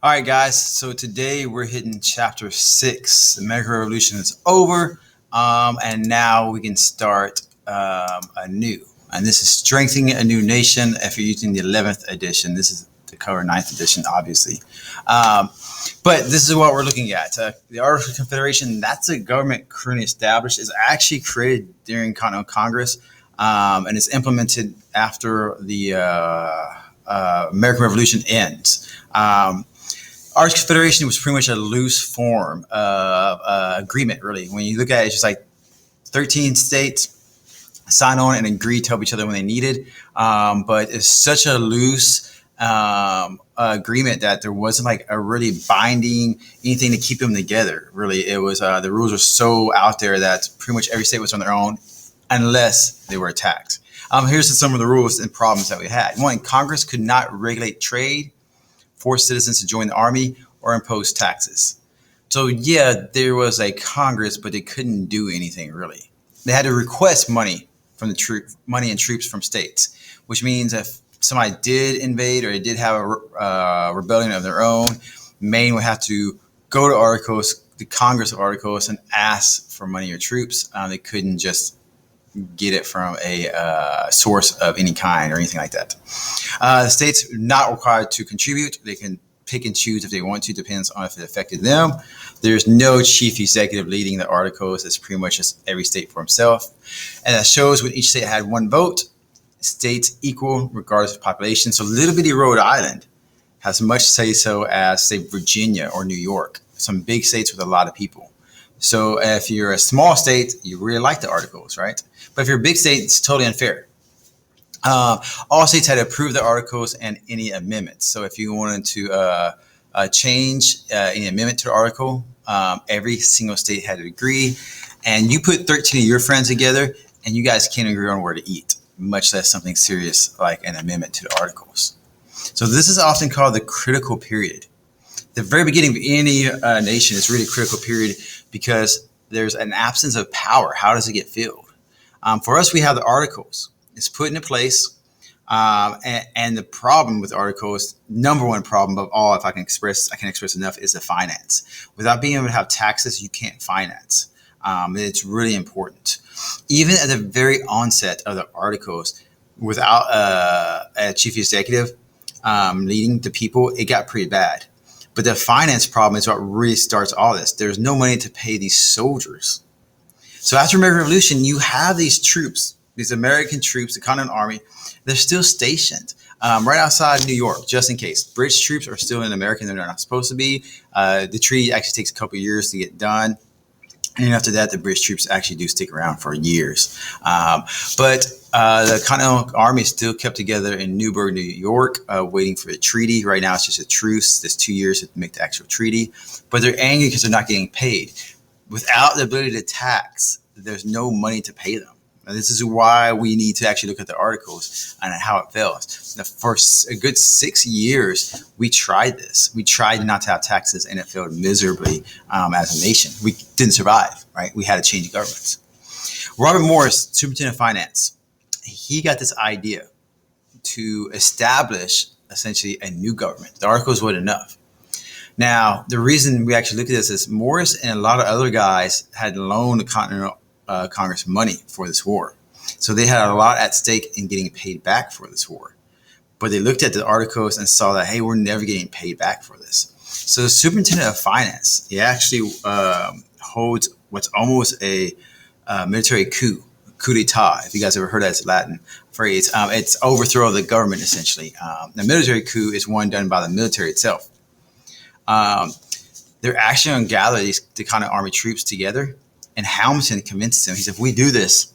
All right, guys. So today we're hitting chapter 6. The American Revolution is over, and now we can start anew. And this is Strengthening a New Nation. If you're using the 11th edition, this is to cover 9th edition, obviously. But this is what we're looking at. The Articles of Confederation, that's a government currently established. It's actually created during Continental Congress, and it's implemented after the American Revolution ends. Our Confederation was pretty much a loose form of agreement, really. When you look at it, it's just like 13 states sign on and agree to help each other when they needed. But it's such a loose agreement that there wasn't like a really binding anything to keep them together. Really, it was the rules were so out there that pretty much every state was on their own unless they were attacked. Here's some of the rules and problems that we had. One, Congress could not regulate trade, force citizens to join the army, or impose taxes. So yeah, there was a Congress, but they couldn't do anything really. They had to request money from the money and troops from states, which means if somebody did invade or they did have a rebellion of their own, Maine would have to go to Articles, the Congress of Articles, and ask for money or troops. They couldn't just get it from a source of any kind or anything like that. The states are not required to contribute. They can pick and choose if they want to, depends on if it affected them. There's no chief executive leading the Articles. It's pretty much just every state for himself. And that shows when each state had one vote, states equal regardless of population. So little bitty Rhode Island has much say so as, say, Virginia or New York, some big states with a lot of people. So if you're a small state, you really like the Articles, right? But if you're a big state, it's totally unfair. All states had to approve the Articles and any amendments. So if you wanted to change any amendment to the article, every single state had to agree. And you put 13 of your friends together, and you guys can't agree on where to eat, much less something serious like an amendment to the Articles. So this is often called the critical period. The very beginning of any nation is really a critical period because there's an absence of power. How does it get filled? For us, we have the Articles. It's put into place. And the problem with Articles, number one problem of all, if I can express enough, is the finance. Without being able to have taxes, you can't finance. It's really important. Even at the very onset of the Articles, without a chief executive leading the people, it got pretty bad. But the finance problem is what really starts all this. There's no money to pay these soldiers. So after the American Revolution, you have these troops, these American troops, the Continental Army. They're still stationed right outside New York, just in case. British troops are still in America. They're not supposed to be. The treaty actually takes a couple of years to get done. And after that, the British troops actually do stick around for years. But the Continental Army is still kept together in Newburgh, New York, waiting for the treaty. Right now, it's just a truce. There's 2 years to make the actual treaty. But they're angry because they're not getting paid. Without the ability to tax, there's no money to pay them. Now, this is why we need to actually look at the Articles and how it fails. For a good 6 years, we tried this. We tried not to have taxes, and it failed miserably as a nation. We didn't survive, right? We had to change governments. Robert Morris, Superintendent of Finance, he got this idea to establish essentially a new government. The Articles weren't enough. Now, the reason we actually look at this is Morris and a lot of other guys had loaned the Continental Congress money for this war. So they had a lot at stake in getting paid back for this war. But they looked at the Articles and saw that, hey, we're never getting paid back for this. So the Superintendent of Finance, he actually holds what's almost a military coup d'etat. If you guys ever heard that Latin phrase, it's overthrow of the government, essentially. The military coup is one done by the military itself. They're actually going to gather the Continental Army troops together, and Hamilton convinces them. He said, if we do this,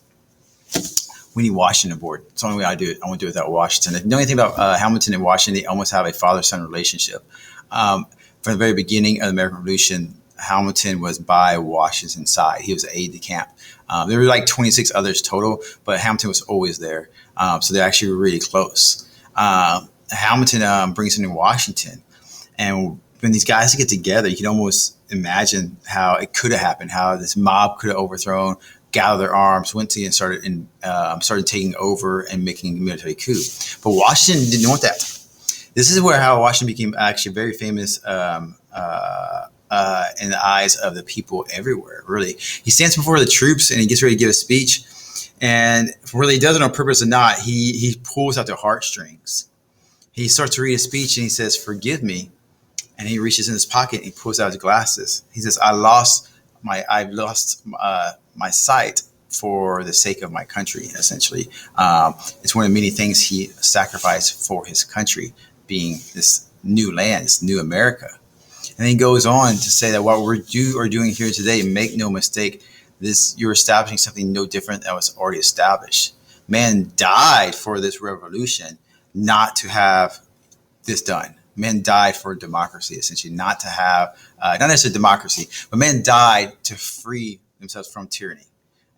we need Washington aboard. It's the only way I do it. I won't do it without Washington. If you know anything about Hamilton and Washington, they almost have a father-son relationship. From the very beginning of the American Revolution, Hamilton was by Washington's side. He was an aide de camp. There were like 26 others total, but Hamilton was always there. So they're actually really close. Hamilton brings him to Washington, and when these guys get together, you can almost imagine how it could have happened, how this mob could have overthrown, gathered their arms, went to and started taking over and making a military coup. But Washington didn't want that. This is where how Washington became actually very famous in the eyes of the people everywhere, really. He stands before the troops and he gets ready to give a speech. And whether he does it on purpose or not, he pulls out their heartstrings. He starts to read a speech and he says, "Forgive me." And he reaches in his pocket and he pulls out his glasses. He says, I've lost my sight for the sake of my country, essentially. It's one of the many things he sacrificed for his country, being this new land, this new America. And then he goes on to say that what we're doing here today, make no mistake, you're establishing something no different than was already established. Man died for this revolution, not to have this done. Men died for democracy, essentially, not to have, not necessarily democracy, but men died to free themselves from tyranny.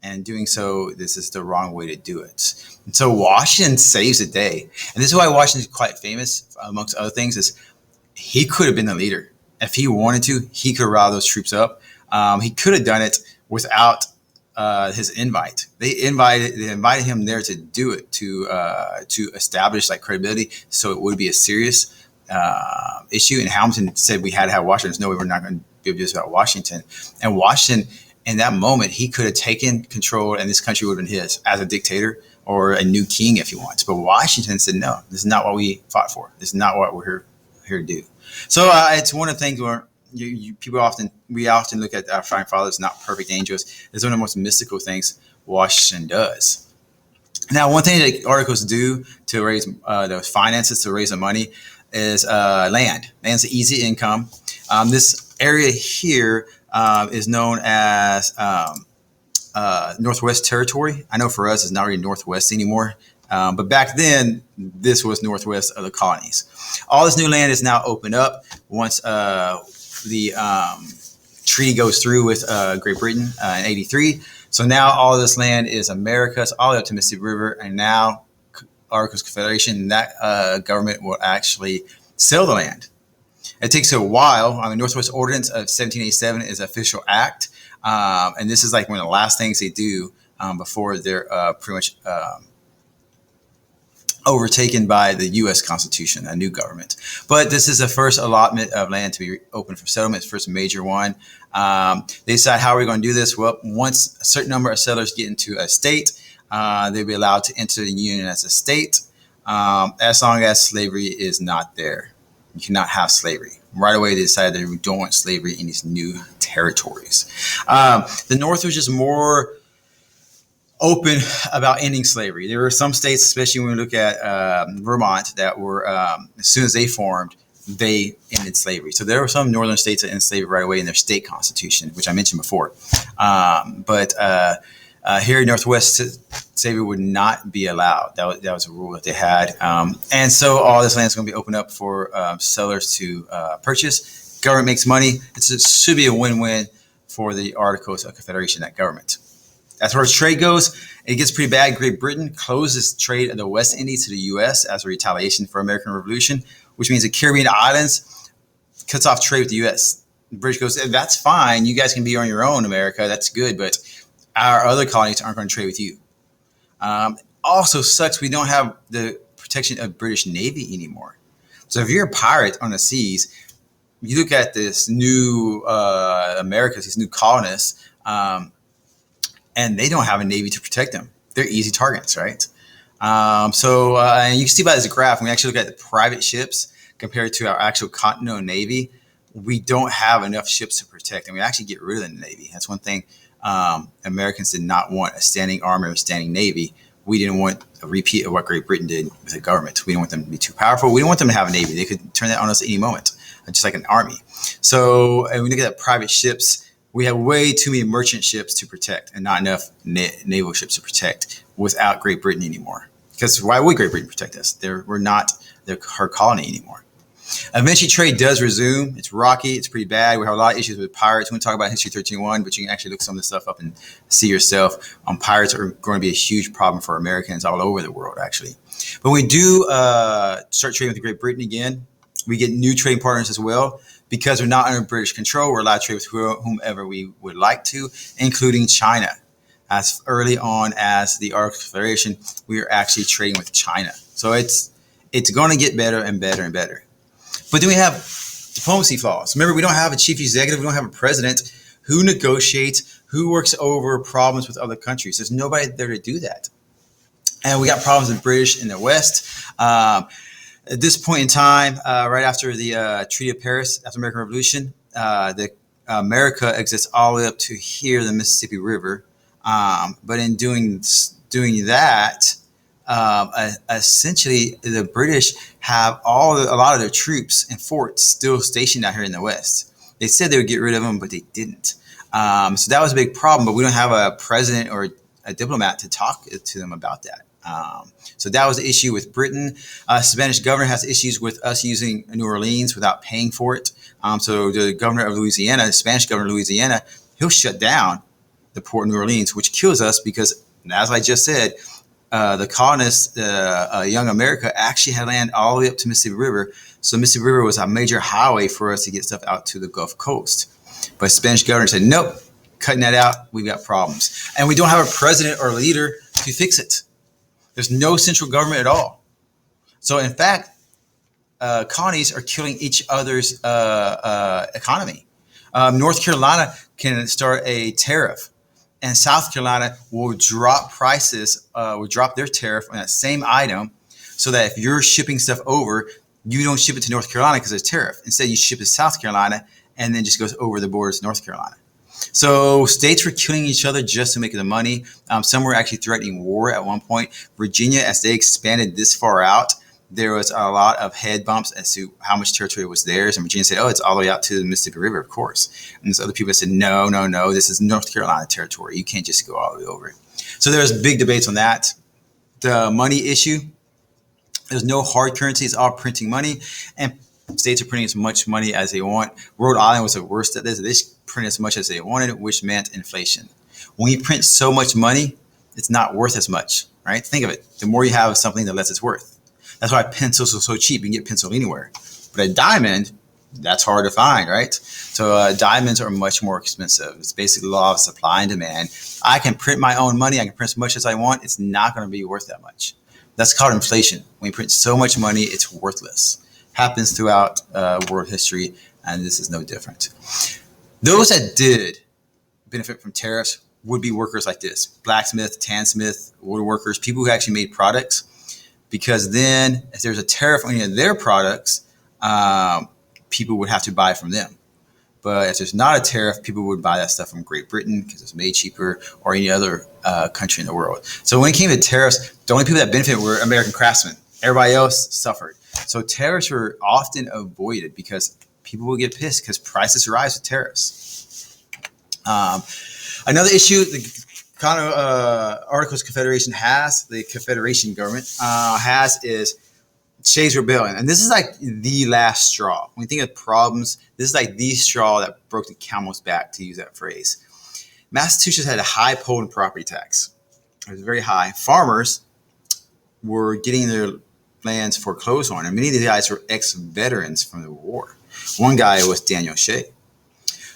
And doing so, this is the wrong way to do it. And so Washington saves the day. And this is why Washington is quite famous, amongst other things, is he could have been the leader. If he wanted to, he could rile those troops up. He could have done it without his invite. They invited him there to do it, to establish like credibility, so it would be a serious issue. And Hamilton said we had to have Washington. No, we're not going to be able to do this without Washington. And Washington, in that moment, he could have taken control, and this country would have been his as a dictator or a new king if he wants. But Washington said, no, this is not what we fought for. This is not what we're here to do. So it's one of the things where we often look at our founding fathers, not perfect angels. It's one of the most mystical things Washington does. Now, one thing that articles do to raise those finances, to raise the money, is land. Land's an easy income. This area here is known as Northwest Territory. I know for us it's not really Northwest anymore. But back then, this was northwest of the colonies. All this new land is now opened up once the treaty goes through with Great Britain in 83. So now all of this land is America's, all the way up to Mississippi River, and now Articles of Confederation, that government will actually sell the land. It takes a while. I mean, Northwest Ordinance of 1787 is an official act, and this is like one of the last things they do before they're pretty much overtaken by the U.S. Constitution, a new government. But this is the first allotment of land to be open for settlement, first major one. They decide, how are we going to do this? Well, once a certain number of settlers get into a state, they'll be allowed to enter the Union as a state, as long as slavery is not there. You cannot have slavery. Right away, they decided that we don't want slavery in these new territories. The North was just more open about ending slavery. There were some states, especially when we look at Vermont, that were, as soon as they formed, they ended slavery. So there were some northern states that ended slavery right away in their state constitution, which I mentioned before. But here in Northwest, slavery would not be allowed. That was a rule that they had. And so all this land is going to be opened up for sellers to purchase. Government makes money. It should be a win-win for the Articles of Confederation, that government. As far as trade goes, it gets pretty bad. Great Britain closes trade of the West Indies to the U.S. as a retaliation for American Revolution, which means the Caribbean islands cuts off trade with the U.S. The British goes, that's fine. You guys can be on your own, America. That's good. But our other colonies aren't going to trade with you. Also sucks we don't have the protection of British Navy anymore. So if you're a pirate on the seas, you look at this new Americas, these new colonists, and they don't have a Navy to protect them. They're easy targets, right? And you can see by this graph, when we actually look at the private ships compared to our actual continental Navy, we don't have enough ships to protect, and we actually get rid of the Navy. That's one thing. Americans did not want a standing army or a standing Navy. We didn't want a repeat of what Great Britain did with the government. We didn't want them to be too powerful. We didn't want them to have a Navy. They could turn that on us at any moment, just like an army. So, and we look at private ships, we have way too many merchant ships to protect and not enough naval ships to protect without Great Britain anymore. Because why would Great Britain protect us? We're not her colony anymore. Eventually, trade does resume. It's rocky. It's pretty bad. We have a lot of issues with pirates. We talk about HIST1301, but you can actually look some of this stuff up and see yourself. Pirates are going to be a huge problem for Americans all over the world, actually. But we do start trading with Great Britain again. We get new trading partners as well. Because we're not under British control, we're allowed to trade with whomever we would like to, including China. As early on as the Articles of Confederation, we are actually trading with China. So it's It's going to get better and better and better. But then we have diplomacy flaws. Remember, we don't have a chief executive. We don't have a president who negotiates, who works over problems with other countries. There's nobody there to do that. And we got problems with the British in the West. At this point in time, right after the Treaty of Paris, after the American Revolution, America exists all the way up to here, the Mississippi River. But in doing that, essentially, the British have a lot of their troops and forts still stationed out here in the West. They said they would get rid of them, but they didn't. So that was a big problem. But we don't have a president or a diplomat to talk to them about that. So that was the issue with Britain. Spanish governor has issues with us using New Orleans without paying for it. So the governor of Louisiana, the Spanish governor of Louisiana, he'll shut down the port of New Orleans, which kills us because, as I just said, the colonists, young America, actually had land all the way up to Mississippi River. So Mississippi River was a major highway for us to get stuff out to the Gulf Coast. But Spanish governor said, nope, cutting that out, we've got problems. And we don't have a president or leader to fix it. There's no central government at all. So in fact, colonies are killing each other's economy. North Carolina can start a tariff, and South Carolina will drop prices, will drop their tariff on that same item, so that if you're shipping stuff over, you don't ship it to North Carolina because there's a tariff. Instead, you ship it to South Carolina, and then just goes over the borders to North Carolina. So states were killing each other just to make the money. Some were actually threatening war at one point. Virginia, as they expanded this far out, there was a lot of head bumps as to how much territory was theirs. And Virginia said, oh, it's all the way out to the Mississippi River, of course. And there's other people that said, no, this is North Carolina territory. You can't just go all the way over it. So there was big debates on that. The money issue, there's no hard currency. It's all printing money. And states are printing as much money as they want. Rhode Island was the worst at this. They print as much as they wanted, which meant inflation. When you print so much money, it's not worth as much, right? Think of it. The more you have of something, the less it's worth. That's why pencils are so cheap. You can get pencil anywhere. But a diamond, that's hard to find, right? So diamonds are much more expensive. It's basically the law of supply and demand. I can print my own money. I can print as much as I want. It's not going to be worth that much. That's called inflation. When you print so much money, it's worthless. Happens throughout world history, and this is no different. Those that did benefit from tariffs would be workers like this: blacksmith, tansmith, woodworkers, people who actually made products. Because then, if there's a tariff on any of their products, people would have to buy from them. But if there's not a tariff, people would buy that stuff from Great Britain because it's made cheaper, or any other country in the world. So when it came to tariffs, the only people that benefited were American craftsmen. Everybody else suffered. So tariffs were often avoided because people will get pissed because prices rise with tariffs. Another issue, the kind of Articles of Confederation has, the Confederation government has, is Shays Rebellion. And this is like the last straw. When you think of problems, this is like the straw that broke the camel's back, to use that phrase. Massachusetts had a high Poland property tax. It was very high. Farmers were getting their lands foreclosed on, and many of these guys were ex-veterans from the war. One guy was Daniel Shea.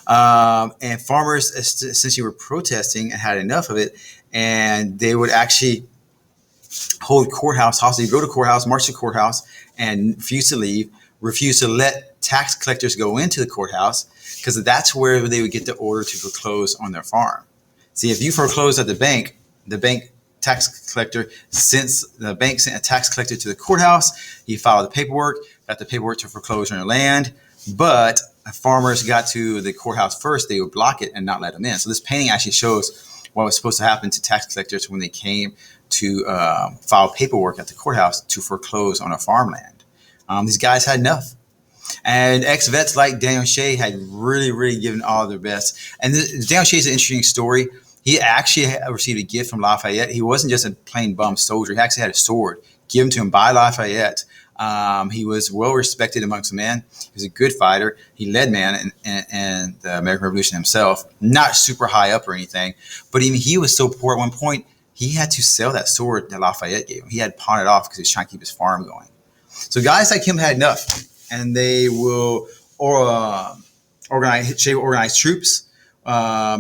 And farmers essentially were protesting and had enough of it, and they would actually hold courthouse hostage, go to courthouse, march to courthouse, and refuse to leave, refuse to let tax collectors go into the courthouse, because that's where they would get the order to foreclose on their farm. See, if you foreclose at the bank tax collector, since the bank sent a tax collector to the courthouse, he filed the paperwork, got the paperwork to foreclose on your land, but if farmers got to the courthouse first, they would block it and not let them in. So this painting actually shows what was supposed to happen to tax collectors when they came to file paperwork at the courthouse to foreclose on a farmland. These guys had enough. And ex-vets like Daniel Shea had really, really given all their best. And Daniel Shea is an interesting story. He actually received a gift from Lafayette. He wasn't just a plain bum soldier. He actually had a sword given to him by Lafayette. He was well respected amongst men. He was a good fighter. He led man in the American Revolution himself. Not super high up or anything, but even he was so poor at one point, he had to sell that sword that Lafayette gave him. He had to pawn it off because he was trying to keep his farm going. So guys like him had enough, and they will organize troops,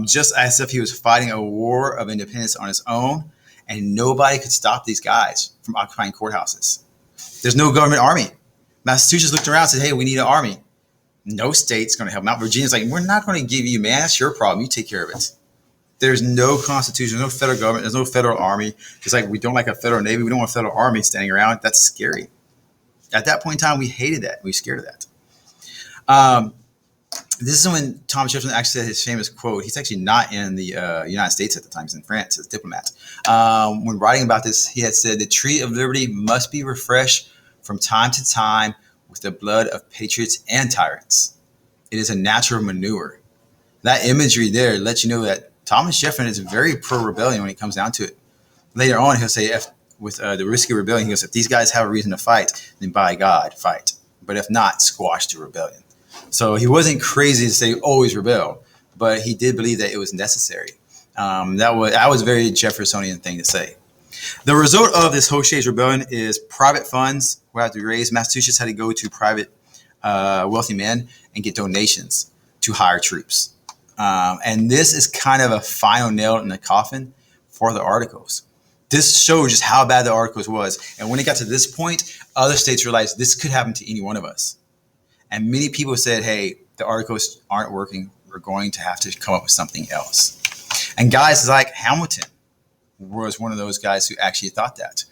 just as if he was fighting a war of independence on his own, and nobody could stop these guys from occupying courthouses. There's no government army. Massachusetts looked around and said, hey, we need an army. No state's going to help them out. Virginia's like, we're not going to give you, man. That's your problem. You take care of it. There's no constitution, no federal government, there's no federal army. Just like we don't like a federal navy, we don't want a federal army standing around. That's scary. At that point in time, we hated that. We were scared of that. This is when Thomas Jefferson actually said his famous quote. He's actually not in the United States at the time. He's in France as a diplomat. When writing about this, he had said, the tree of liberty must be refreshed from time to time with the blood of patriots and tyrants. It is a natural manure. That imagery there lets you know that Thomas Jefferson is very pro-rebellion when it comes down to it. Later on, he'll say, with the risky rebellion, he goes, if these guys have a reason to fight, then by God, fight. But if not, squash the rebellion. So he wasn't crazy to say always rebel, but he did believe that it was necessary. That was a very Jeffersonian thing to say. The result of this Hosha's rebellion is private funds were had to be raised. Massachusetts had to go to private wealthy men and get donations to hire troops. And this is kind of a final nail in the coffin for the Articles. This shows just how bad the Articles was. And when it got to this point, other states realized this could happen to any one of us. And many people said, hey, the Articles aren't working. We're going to have to come up with something else. And guys like Hamilton was one of those guys who actually thought that.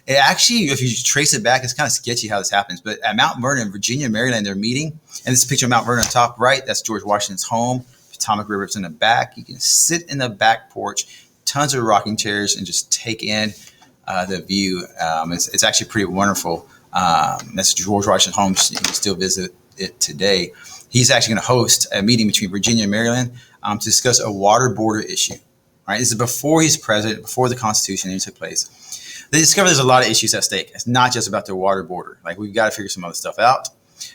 It actually, if you trace it back, it's kind of sketchy how this happens. But at Mount Vernon, Virginia, Maryland, they're meeting. And this picture of Mount Vernon on top right, that's George Washington's home. Potomac River's in the back. You can sit in the back porch, tons of rocking chairs, and just take in the view. It's actually pretty wonderful. That's George Washington's home. You can still visit it today. He's actually going to host a meeting between Virginia and Maryland to discuss a water border issue. Right? This is before he's president, before the Constitution even took place. They discover there's a lot of issues at stake. It's not just about the water border. Like, we've got to figure some other stuff out.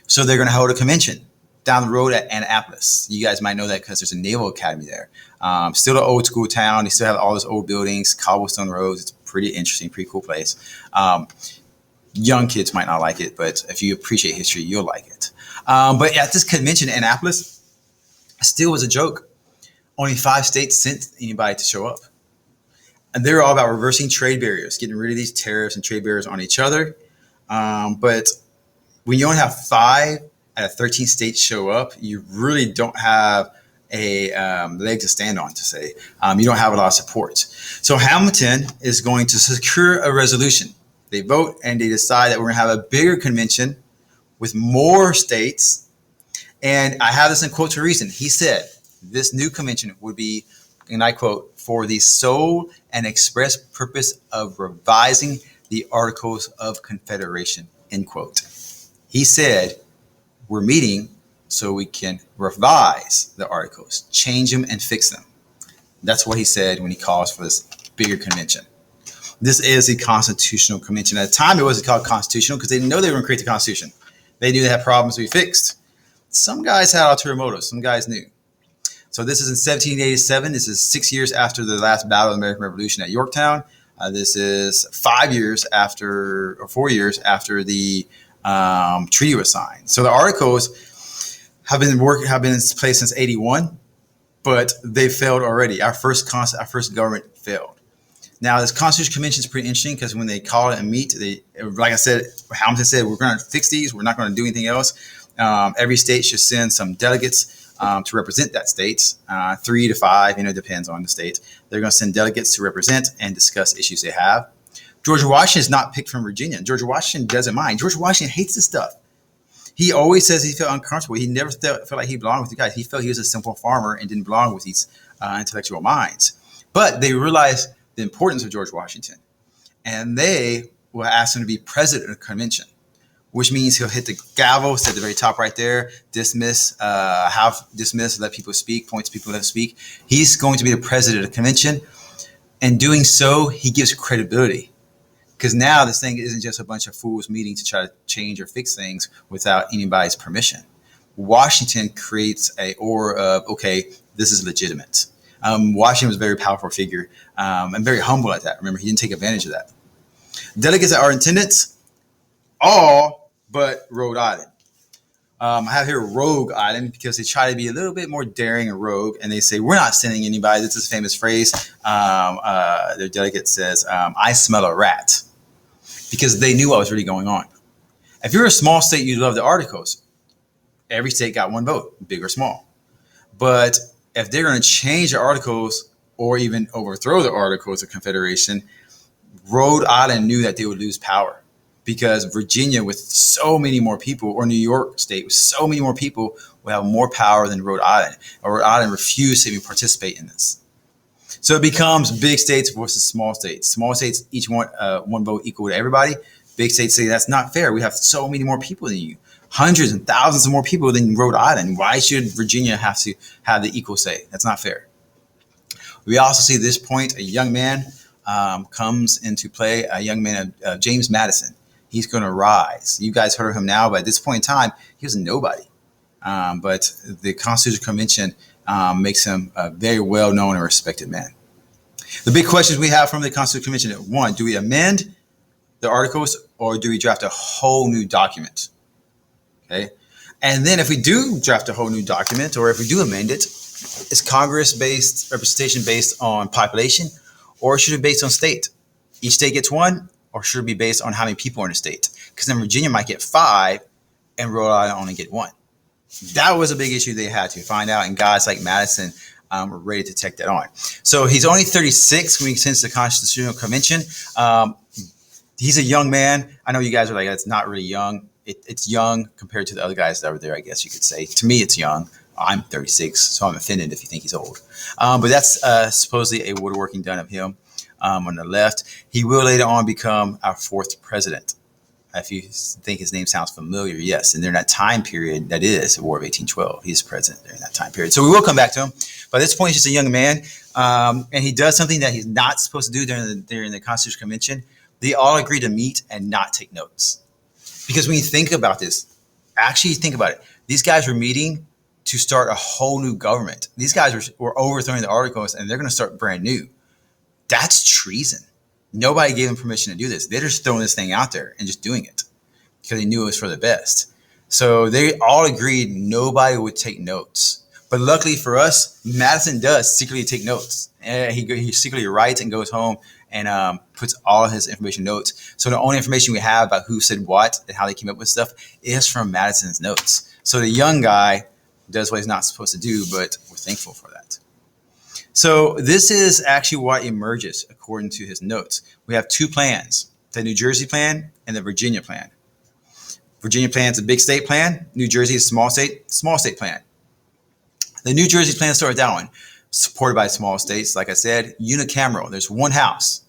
So they're going to hold a convention down the road at Annapolis. You guys might know that because there's a naval academy there. Still an old school town. They still have all those old buildings, cobblestone roads. It's pretty interesting, pretty cool place. Young kids might not like it, but if you appreciate history, you'll like it. But at this convention in Annapolis, still was a joke. Only 5 states sent anybody to show up. And they were all about reversing trade barriers, getting rid of these tariffs and trade barriers on each other. But when you only have 5 out of 13 states show up, you really don't have a leg to stand on, to say. You don't have a lot of support. So Hamilton is going to secure a resolution. They vote and they decide that we're going to have a bigger convention with more states. And I have this in quotes for a reason. He said this new convention would be, and I quote, for the sole and express purpose of revising the Articles of Confederation, end quote. He said, we're meeting so we can revise the Articles, change them and fix them. That's what he said when he calls for this bigger convention. This is a constitutional convention. At the time, it wasn't called constitutional because they didn't know they were going to create the Constitution. They knew they had problems to be fixed. Some guys had ulterior motives. Some guys knew. So this is in 1787. This is 6 years after the last battle of the American Revolution at Yorktown. This is 4 years after the treaty was signed. So the Articles have been in place since 81, but they failed already. Our first government failed. Now, this Constitutional Convention is pretty interesting because when they call it and meet, like I said, Hamilton said, we're going to fix these. We're not going to do anything else. Every state should send some delegates to represent that state, 3 to 5, depends on the state. They're going to send delegates to represent and discuss issues they have. George Washington is not picked from Virginia. George Washington doesn't mind. George Washington hates this stuff. He always says he felt uncomfortable. He never felt like he belonged with you guys. He felt he was a simple farmer and didn't belong with these intellectual minds. But they realized the importance of George Washington. And they will ask him to be president of the convention, which means he'll hit the gavel, sit at the very top right there, dismiss, let people speak, point to people that speak. He's going to be the president of the convention. And doing so, he gives credibility. Because now this thing isn't just a bunch of fools meeting to try to change or fix things without anybody's permission. Washington creates an aura of, okay, this is legitimate. Washington was a very powerful figure and very humble at that. Remember, he didn't take advantage of that. Delegates that are in attendance, all but Rhode Island. I have here Rogue Island because they try to be a little bit more daring and rogue, and they say, we're not sending anybody. This is a famous phrase. Their delegate says, I smell a rat. because they knew what was really going on. If you're a small state, you love the Articles. Every state got one vote, big or small. But if they're going to change the Articles or even overthrow the Articles of Confederation, Rhode Island knew that they would lose power, because Virginia, with so many more people, or New York State with so many more people, will have more power than Rhode Island. Or Rhode Island refused to even participate in this. So it becomes big states versus small states. Small states, each one vote equal to everybody. Big states say that's not fair. We have so many more people than you. Hundreds and thousands of more people than Rhode Island. Why should Virginia have to have the equal say? That's not fair. We also see at this point a young man comes into play, a young man of James Madison. He's going to rise. You guys heard of him now, but at this point in time, he was a nobody. But the Constitutional Convention makes him a very well-known and respected man. The big questions we have from the Constitutional Convention: one, do we amend the Articles, or do we draft a whole new document? Okay. And then if we do draft a whole new document, or if we do amend it, is Congress-based representation based on population, or should it be based on state? Each state gets one, or should it be based on how many people are in the state? Because then Virginia might get 5 and Rhode Island only get 1. That was a big issue they had to find out, and guys like Madison were ready to take that on. So he's only 36 when he attends the Constitutional Convention. He's a young man. I know you guys are like, that's not really young. It's young compared to the other guys that were there, I guess you could say. To me, it's young. I'm 36, so I'm offended if you think he's old. But that's supposedly a woodworking done of him on the left. He will later on become our 4th president. If you think his name sounds familiar, yes. And during that time period, that is the War of 1812. He's president during that time period. So we will come back to him. But at this point, he's just a young man. And he does something that he's not supposed to do during the Constitutional Convention. They all agree to meet and not take notes. Because when you think about this, actually think about it. These guys were meeting to start a whole new government. These guys were overthrowing the Articles, and they're going to start brand new. That's treason. Nobody gave them permission to do this. They're just throwing this thing out there and just doing it because they knew it was for the best. So they all agreed nobody would take notes. But luckily for us, Madison does secretly take notes. And he secretly writes and goes home and puts all his information notes. So the only information we have about who said what and how they came up with stuff is from Madison's notes. So the young guy does what he's not supposed to do, but we're thankful for that. So this is actually what emerges according to his notes. We have 2 plans, the New Jersey plan and the Virginia plan. Virginia plan is a big state plan. New Jersey is small state plan. The New Jersey plan started that one, supported by small states. Like I said, unicameral. There's one house,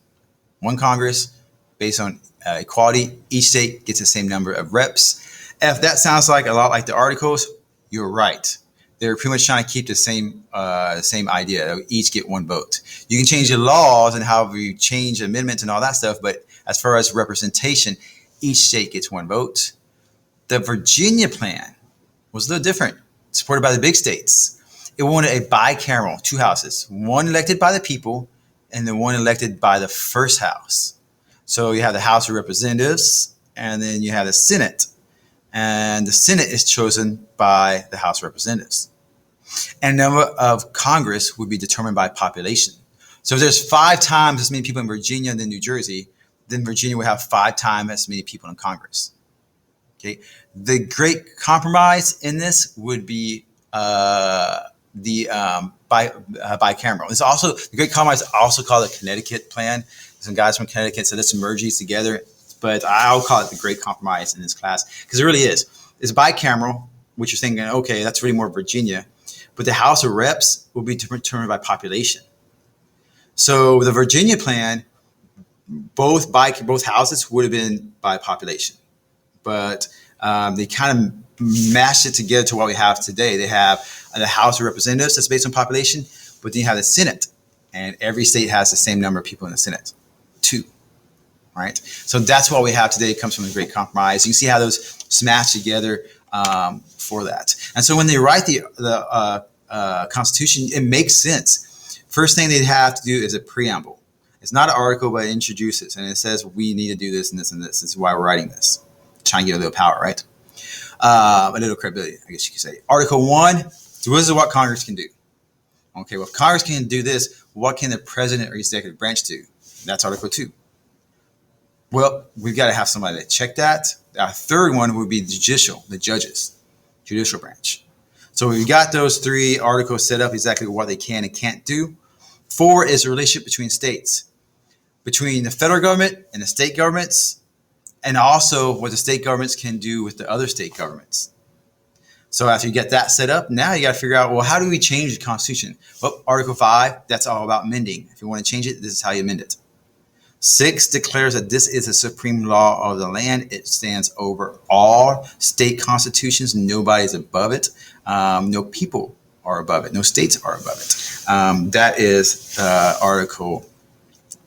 one Congress, based on equality. Each state gets the same number of reps. If that sounds like a lot like the Articles, you're right. They're pretty much trying to keep the same idea. They'll each get 1 vote. You can change the laws and however you change amendments and all that stuff, but as far as representation, each state gets 1 vote. The Virginia plan was a little different, supported by the big states. It wanted a bicameral, 2 houses, one elected by the people and then one elected by the first house. So you have the House of Representatives and then you have the Senate. And the Senate is chosen by the House of Representatives. And the number of Congress would be determined by population. So if there's 5 times as many people in Virginia than New Jersey, then Virginia would have 5 times as many people in Congress. Okay. The great compromise in this would be bicameral. It's also the great compromise, also called the Connecticut plan. Some guys from Connecticut said let's merge these together, but I'll call it the great compromise in this class because it really is. It's bicameral, which you're thinking, okay, that's really more Virginia, but the House of Reps will be determined by population. So the Virginia plan, both houses would have been by population, but they kind of mashed it together to what we have today. They have the House of Representatives that's based on population, but then you have the Senate, and every state has the same number of people in the Senate, 2. Right, so that's what we have today. It comes from the Great Compromise. You can see how those smash together for that. And so when they write the Constitution, it makes sense. First thing they'd have to do is a preamble. It's not an article, but it introduces, and it says we need to do this and this and this. This is why we're writing this. Trying to get a little power, right? A little credibility, I guess you could say. Article 1, so this is what Congress can do. Okay, well, if Congress can do this, what can the president or executive branch do? That's Article 2. Well, we've got to have somebody to check that. Our third one would be the judges, judicial branch. So we've got those three articles set up exactly what they can and can't do. 4 is the relationship between states, between the federal government and the state governments, and also what the state governments can do with the other state governments. So after you get that set up, now you got to figure out, well, how do we change the Constitution? Well, Article 5, that's all about amending. If you want to change it, this is how you amend it. 6 declares that this is the supreme law of the land. It stands over all state constitutions. Nobody's above it. No people are above it. No states are above it. That is Article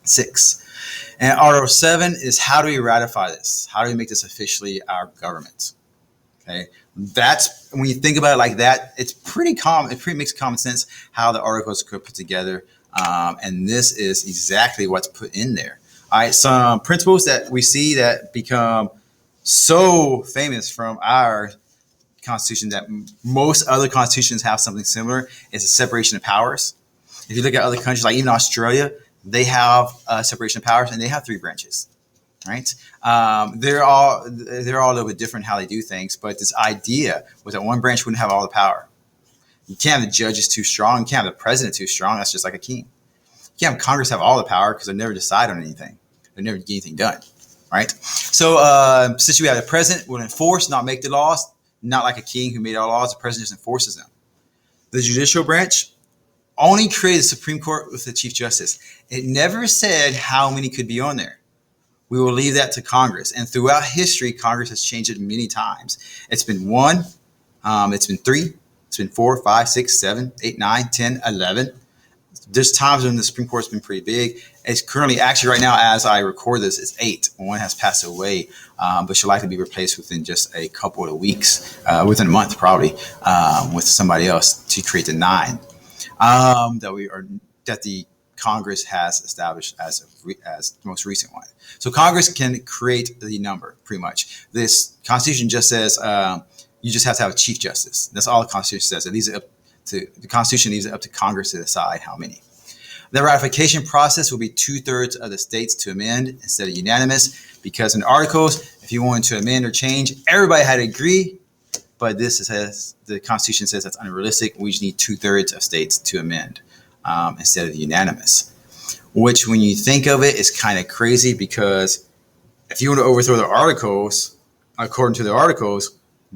6. And Article 7 is how do we ratify this? How do we make this officially our government? Okay, that's when you think about it like that, it's pretty common. It pretty makes common sense how the articles could put together. And this is exactly what's put in there. All right, some principles that we see that become so famous from our Constitution that most other constitutions have something similar is the separation of powers. If you look at other countries, like even Australia, they have separation of powers and they have 3 branches, right? They're all a little bit different how they do things, but this idea was that one branch wouldn't have all the power. You can't have the judges too strong. You can't have the president too strong. That's just like a king. You can't have Congress have all the power because they never decide on anything. They never get anything done, right? So since we have the president will enforce, not make the laws, not like a king who made all laws, the president just enforces them. The judicial branch only created the Supreme Court with the Chief Justice. It never said how many could be on there. We will leave that to Congress. And throughout history, Congress has changed it many times. It's been 1, it's been 3, it's been 4, 5, 6, 7, 8, 9, 10, 11. There's times when the Supreme Court's been pretty big. It's currently, actually right now as I record this, it's 8. One has passed away, but she'll likely be replaced within just a couple of weeks, within a month probably, with somebody else to create the 9 that the Congress has established as the most recent one. So Congress can create the number pretty much. This Constitution just says you just have to have a Chief Justice. That's all the Constitution says. It leaves it up to the Constitution leaves it up to Congress to decide how many. The ratification process will be 2/3 of the states to amend instead of unanimous, because in articles, if you wanted to amend or change, everybody had to agree. But this says the Constitution says that's unrealistic. We just need 2/3 of states to amend instead of unanimous. Which, when you think of it, is kind of crazy, because if you want to overthrow the articles, according to the articles,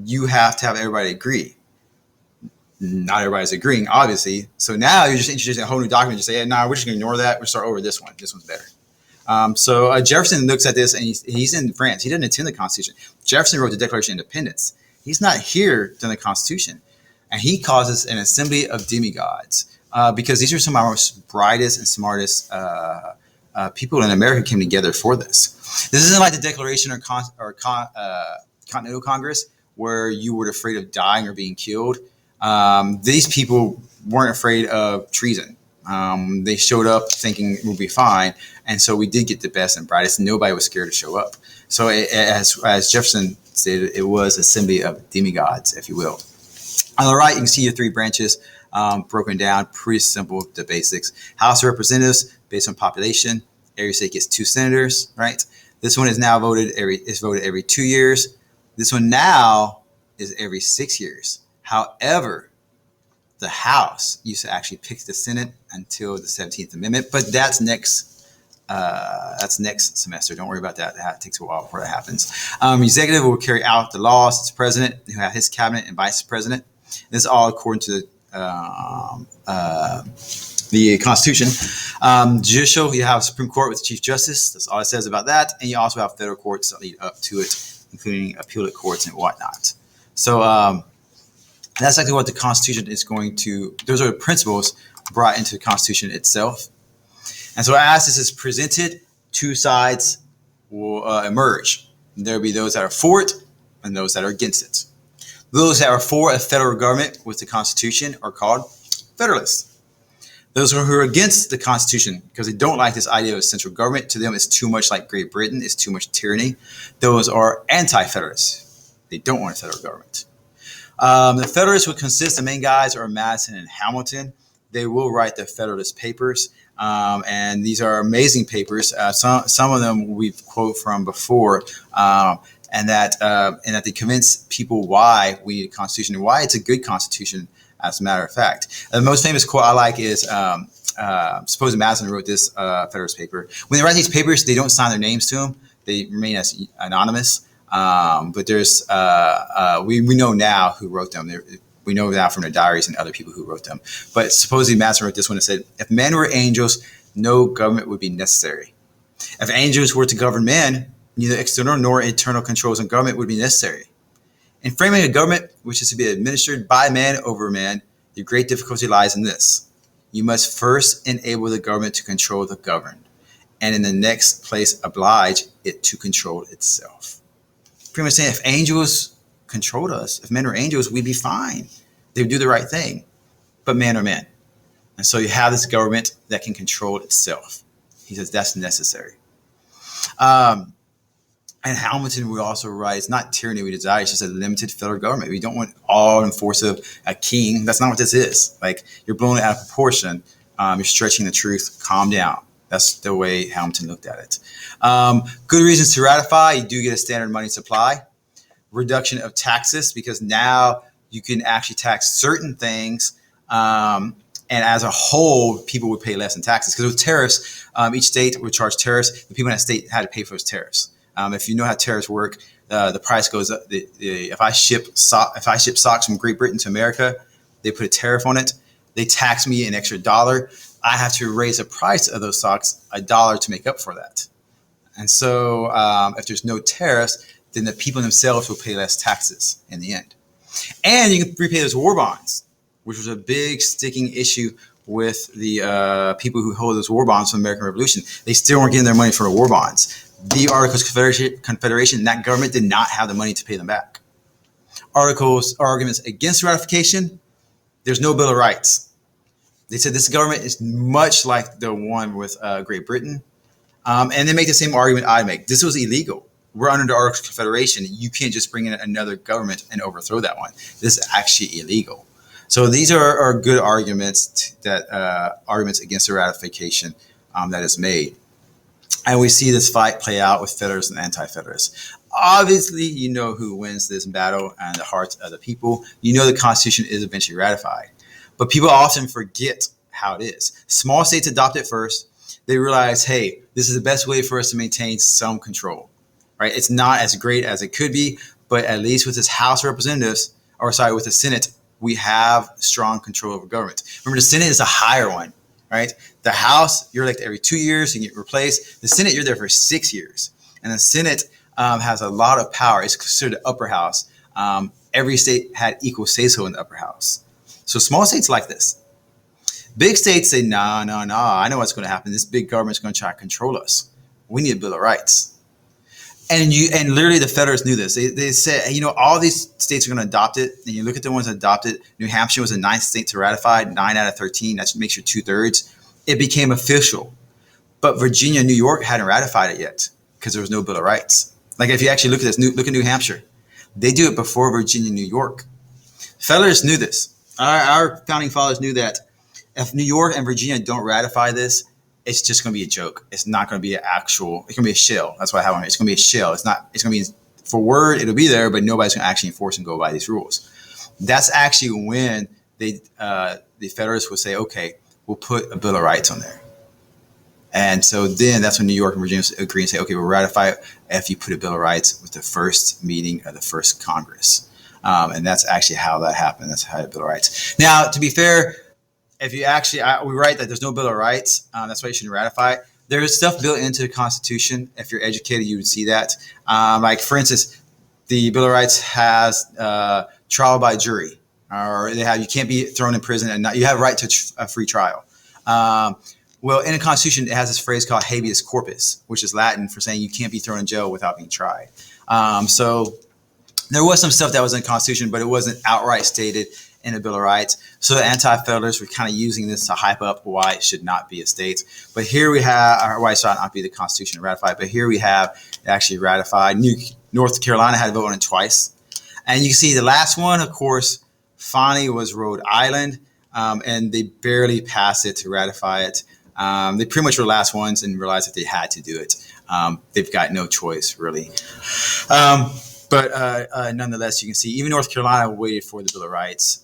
you have to have everybody agree. Not everybody's agreeing, obviously. So now you're just introducing a whole new document. You say, nah, we're just going to ignore that. We'll start over this one. This one's better. So Jefferson looks at this, and he's in France. He didn't attend the Constitution. Jefferson wrote the Declaration of Independence. He's not here during the Constitution. And he calls us an assembly of demigods, because these are some of our most brightest and smartest people in America came together for this. This isn't like the Declaration or Continental Congress, where you were afraid of dying or being killed. These people weren't afraid of treason. They showed up thinking it would be fine. And so we did get the best and brightest. Nobody was scared to show up. So as Jefferson stated, it was an assembly of demigods, if you will. On the right, you can see your 3 branches broken down. Pretty simple, the basics. House of Representatives, based on population. Every state gets 2 senators, right? This one is now voted every 2 years. This one now is every 6 years. However, the House used to actually pick the Senate until the 17th Amendment, but that's next semester. Don't worry about that. It takes a while before that happens. Executive will carry out the laws. It's the president who have his cabinet and vice president. This is all according to the Constitution. Judicial, you have Supreme Court with the Chief Justice. That's all it says about that. And you also have federal courts that lead up to it, including appellate courts and whatnot. So that's exactly what the Constitution is going to, those are the principles brought into the Constitution itself. And so as this is presented, 2 sides will emerge. There will be those that are for it and those that are against it. Those that are for a federal government with the Constitution are called Federalists. Those who are against the Constitution, because they don't like this idea of a central government, to them it's too much like Great Britain, it's too much tyranny. Those are anti-Federalists. They don't want a federal government. The Federalists would consist, the main guys are Madison and Hamilton. they will write the Federalist Papers. And these are amazing papers. Some of them we've quoted from before, and that they convince people why we need a constitution and why it's a good constitution, as a matter of fact. The most famous quote I like is, suppose Madison wrote this Federalist paper. When they write these papers, they don't sign their names to them. They remain as anonymous. But there's we know now who wrote them. We know now from their diaries and other people who wrote them. But supposedly Madison wrote this one and said, if men were angels, no government would be necessary. If angels were to govern men, neither external nor internal controls on government would be necessary. In framing a government which is to be administered by man over man, the great difficulty lies in this. You must first enable the government to control the governed, and in the next place oblige it to control itself. Pretty much saying if angels controlled us, if men were angels, we'd be fine. They would do the right thing. But men are men. And so you have this government that can control itself. He says that's necessary. And Hamilton would also write, it's not tyranny we desire, it's just a limited federal government. We don't want all enforcement a king. That's not what this is. Like, you're blowing it out of proportion. You're stretching the truth. Calm down. That's the way Hamilton looked at it. Good reasons to ratify. You do get a standard money supply. Reduction of taxes, because now you can actually tax certain things. And as a whole, people would pay less in taxes. Because with tariffs, each state would charge tariffs. The people in that state had to pay for those tariffs. If you know how tariffs work, the price goes up. If I ship socks from Great Britain to America, they put a tariff on it. They tax me an extra $1. I have to raise the price of those socks $1 to make up for that. And so if there's no tariffs, then the people themselves will pay less taxes in the end. And you can repay those war bonds, which was a big sticking issue with the people who hold those war bonds from the American Revolution. They still weren't getting their money for the war bonds. The Articles of Confederation, that government did not have the money to pay them back. Arguments against ratification, there's no Bill of Rights. They said this government is much like the one with Great Britain. And they make the same argument I make. This was illegal. We're under the Articles of Confederation. You can't just bring in another government and overthrow that one. This is actually illegal. So these are good arguments arguments against the ratification that is made. And we see this fight play out with Federalists and Anti-Federalists. Obviously, you know who wins this battle and the hearts of the people. You know the Constitution is eventually ratified. But people often forget how it is. Small states adopt it first. They realize, hey, this is the best way for us to maintain some control. Right? It's not as great as it could be, but at least with this House of Representatives, with the Senate, we have strong control over government. Remember, the Senate is a higher one. Right? The House, you're elected every 2 years and get replaced. The Senate, you're there for 6 years. And the Senate has a lot of power. It's considered the upper house. Every state had equal say-so in the upper house. So small states like this. Big states say, no, I know what's going to happen. This big government's going to try to control us. We need a Bill of Rights. And literally the Federalists knew this. They said, all these states are going to adopt it. And you look at the ones that adopted. New Hampshire was the 9th state to ratify, 9 out of 13. That makes you 2/3. It became official. But Virginia and New York hadn't ratified it yet because there was no Bill of Rights. Like if you actually look at this, look at New Hampshire. They do it before Virginia and New York. Federalists knew this. Our founding fathers knew that if New York and Virginia don't ratify this, it's just going to be a joke. It's not going to be an actual, it's going to be a shell. That's what I have on here. It's going to be a shell. It's going to be, for word, it'll be there, but nobody's going to actually enforce and go by these rules. That's actually when the Federalists will say, okay, we'll put a Bill of Rights on there. And so then that's when New York and Virginia agree and say, okay, we'll ratify it if you put a Bill of Rights with the first meeting of the first Congress. And that's actually how that happened. That's how the Bill of Rights. Now, to be fair, if you actually, we write that there's no Bill of Rights, that's why you shouldn't ratify it. There is stuff built into the Constitution. If you're educated, you would see that. Like, for instance, the Bill of Rights has trial by jury, or you can't be thrown in prison, and you have a right to a free trial. Well, in the Constitution, it has this phrase called Habeas Corpus, which is Latin for saying you can't be thrown in jail without being tried. So there was some stuff that was in the Constitution, but it wasn't outright stated in the Bill of Rights. So the Anti-Federalists were kind of using this to hype up why it should not be a state. But here we have, or why it should not be the Constitution ratified. But here we have it actually ratified. North Carolina had to vote on it twice. And you can see the last one, of course, finally was Rhode Island. and they barely passed it to ratify it. They pretty much were the last ones and realized that they had to do it. They've got no choice, really. But nonetheless, you can see even North Carolina waited for the Bill of Rights.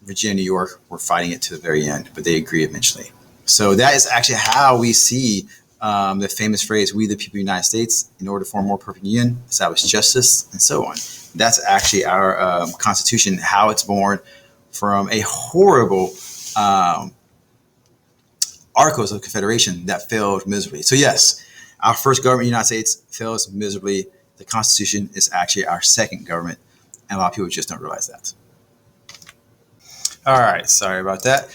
Virginia, New York were fighting it to the very end, but they agree eventually. So that is actually how we see the famous phrase, "We the people of the United States, in order to form a more perfect union, establish justice," and so on. That's actually our Constitution, how it's born from a horrible Articles of Confederation that failed miserably. So yes, our first government in the United States fails miserably. The Constitution is actually our second government, and a lot of people just don't realize that. All right, sorry about that.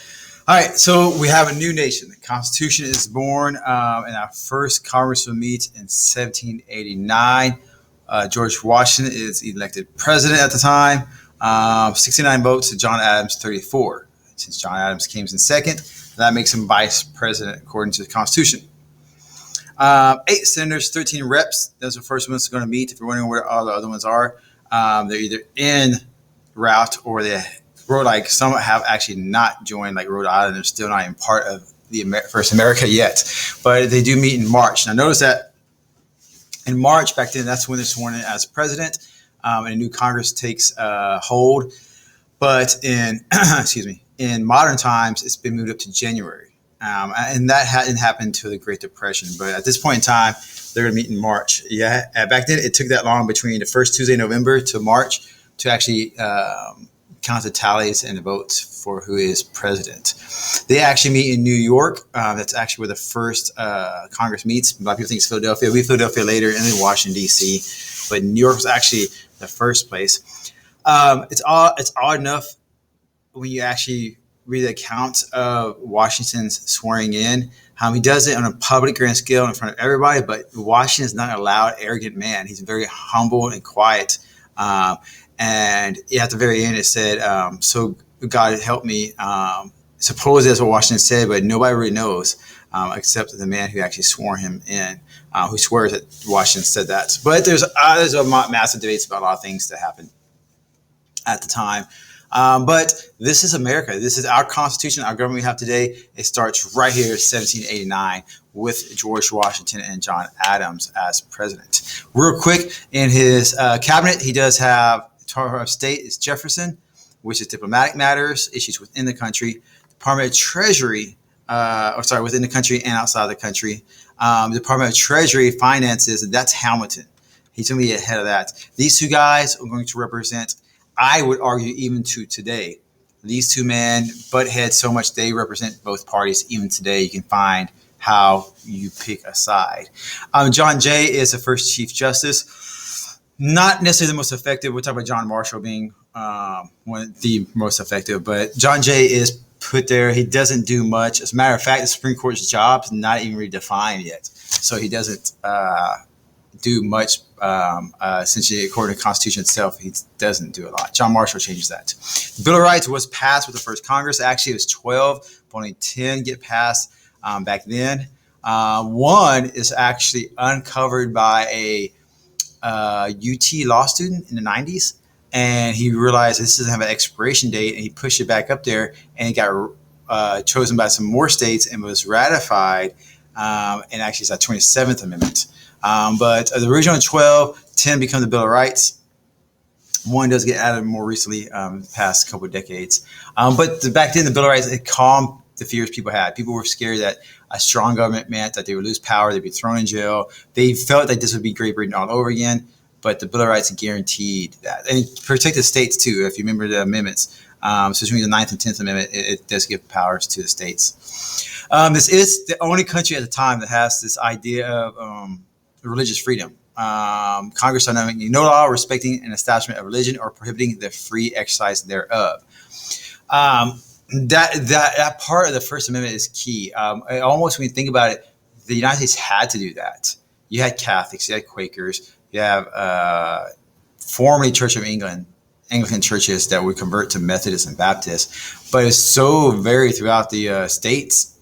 All right, so we have a new nation. The Constitution is born, and our first Congress will meet in 1789. George Washington is elected president at the time. 69 votes to John Adams, 34. Since John Adams came in second, that makes him vice president according to the Constitution. 8 senators, 13 reps. Those are the first ones going to meet. If you're wondering where all the other ones are, they're either in route or they wrote, like some have actually not joined, like Rhode Island. They're still not even part of the first America yet, but they do meet in March. Now notice that in March back then, that's when they're sworn in as president, and a new Congress takes hold. But in in modern times, it's been moved up to January. And that hadn't happened until the Great Depression. But at this point in time, they're going to meet in March. Yeah, back then, it took that long between the first Tuesday in November to March to actually count the tallies and the votes for who is president. They actually meet in New York. That's actually where the first Congress meets. A lot of people think it's Philadelphia. We'll be Philadelphia later, and then Washington, D.C. But New York was actually the first place. It's odd enough when you actually read the account of Washington's swearing in, how he does it on a public grand scale in front of everybody, but Washington is not a loud, arrogant man. He's very humble and quiet. And at the very end, it said, so God help me. Suppose that's what Washington said, but nobody really knows except the man who actually swore him in, who swears that Washington said that. But there's a massive debates about a lot of things that happened at the time. But this is America. This is our Constitution, our government we have today. It starts right here, 1789, with George Washington and John Adams as president. Real quick, in his cabinet, he does have Department of State is Jefferson, which is diplomatic matters, issues within the country. Department of Treasury, within the country and outside the country. Department of Treasury, finances, that's Hamilton. He's going to be ahead of that. These two guys are going to represent, I would argue, even to today, these two men butt heads so much they represent both parties. Even today, you can find how you pick a side. John Jay is the first Chief Justice. Not necessarily the most effective. We'll talk about John Marshall being one of the most effective, but John Jay is put there. He doesn't do much. As a matter of fact, the Supreme Court's job is not even redefined yet. So he doesn't do much. Essentially, according to the Constitution itself, he doesn't do a lot. John Marshall changes that. The Bill of Rights was passed with the first Congress. Actually, it was 12, but only 10 get passed back then. One is actually uncovered by a UT law student in the 90s. And he realized this doesn't have an expiration date, and he pushed it back up there, and it got chosen by some more states and was ratified. And actually, it's our 27th Amendment. But the original 12, 10 become the Bill of Rights. One does get added more recently, past couple of decades. But back then, the Bill of Rights, it calmed the fears people had. People were scared that a strong government meant that they would lose power, they'd be thrown in jail. They felt that this would be Great Britain all over again. But the Bill of Rights guaranteed that. And it protected states, too, if you remember the amendments. So between the 9th and 10th Amendment, it does give powers to the states. This is the only country at the time that has this idea of religious freedom. Congress shall not make no law respecting an establishment of religion or prohibiting the free exercise thereof. That part of the First Amendment is key. Almost when you think about it, the United States had to do that. You had Catholics, you had Quakers, you have formerly Church of England, Anglican churches that would convert to Methodists and Baptists, but it's so varied throughout the states,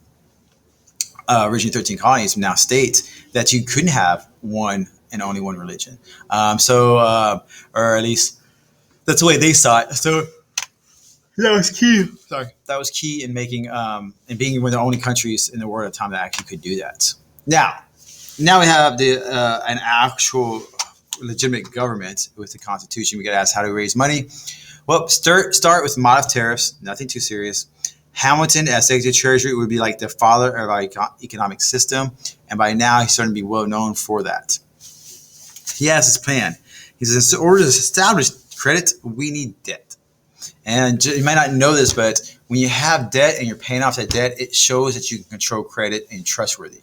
originally 13 colonies, now states, that you couldn't have one and only one religion. Or at least that's the way they saw it. So That was key. Sorry, that was key in making and being one of the only countries in the world at the time that actually could do that. Now we have an actual legitimate government with the Constitution. We got to ask, how do we raise money? Well, start with modest tariffs, nothing too serious. Hamilton, as Secretary of Treasury, would be like the father of our economic system, and by now he's starting to be well known for that. He has his plan. He says, in order to establish credit, we need debt. And you might not know this, but when you have debt and you're paying off that debt, it shows that you can control credit and trustworthy.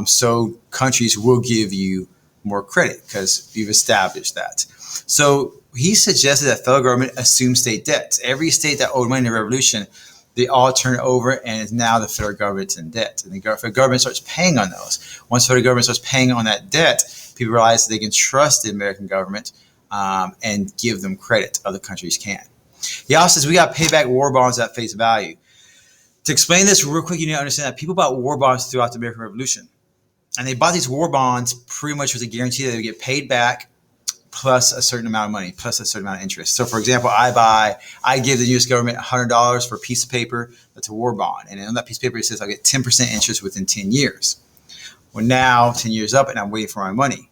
So countries will give you more credit because you've established that. So he suggested that federal government assume state debts. Every state that owed money in the Revolution, they all turn over, and now the federal government's in debt. And the federal government starts paying on those. Once the federal government starts paying on that debt, people realize that they can trust the American government and give them credit. Other countries can't. He also says we got to pay back war bonds at face value. To explain this real quick, you need to understand that people bought war bonds throughout the American Revolution. And they bought these war bonds pretty much with a guarantee that they would get paid back plus a certain amount of money, plus a certain amount of interest. So, for example, I give the U.S. government $100 for a piece of paper that's a war bond. And on that piece of paper, it says I'll get 10% interest within 10 years. Well, now 10 years up and I'm waiting for my money.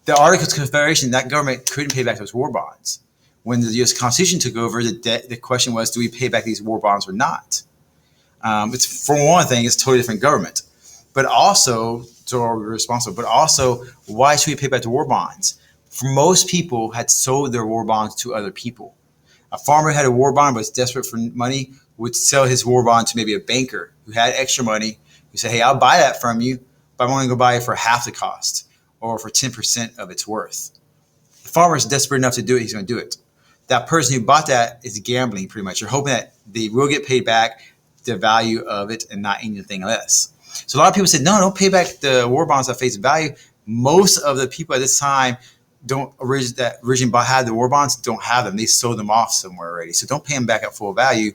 The Articles of Confederation, that government couldn't pay back those war bonds. When the U.S. Constitution took over, the question was, do we pay back these war bonds or not? It's, for one thing, it's a totally different government. But also, so are we responsible? But also, why should we pay back the war bonds? For most people had sold their war bonds to other people. A farmer had a war bond, but was desperate for money, would sell his war bond to maybe a banker who had extra money, who said, hey, I'll buy that from you, but I'm only going to buy it for half the cost or for 10% of its worth. The farmer is desperate enough to do it, he's going to do it. That person who bought that is gambling pretty much. You're hoping that they will get paid back the value of it and not anything less. So a lot of people said, no, don't pay back the war bonds at face value. Most of the people at this time that originally had the war bonds don't have them. They sold them off somewhere already. So don't pay them back at full value.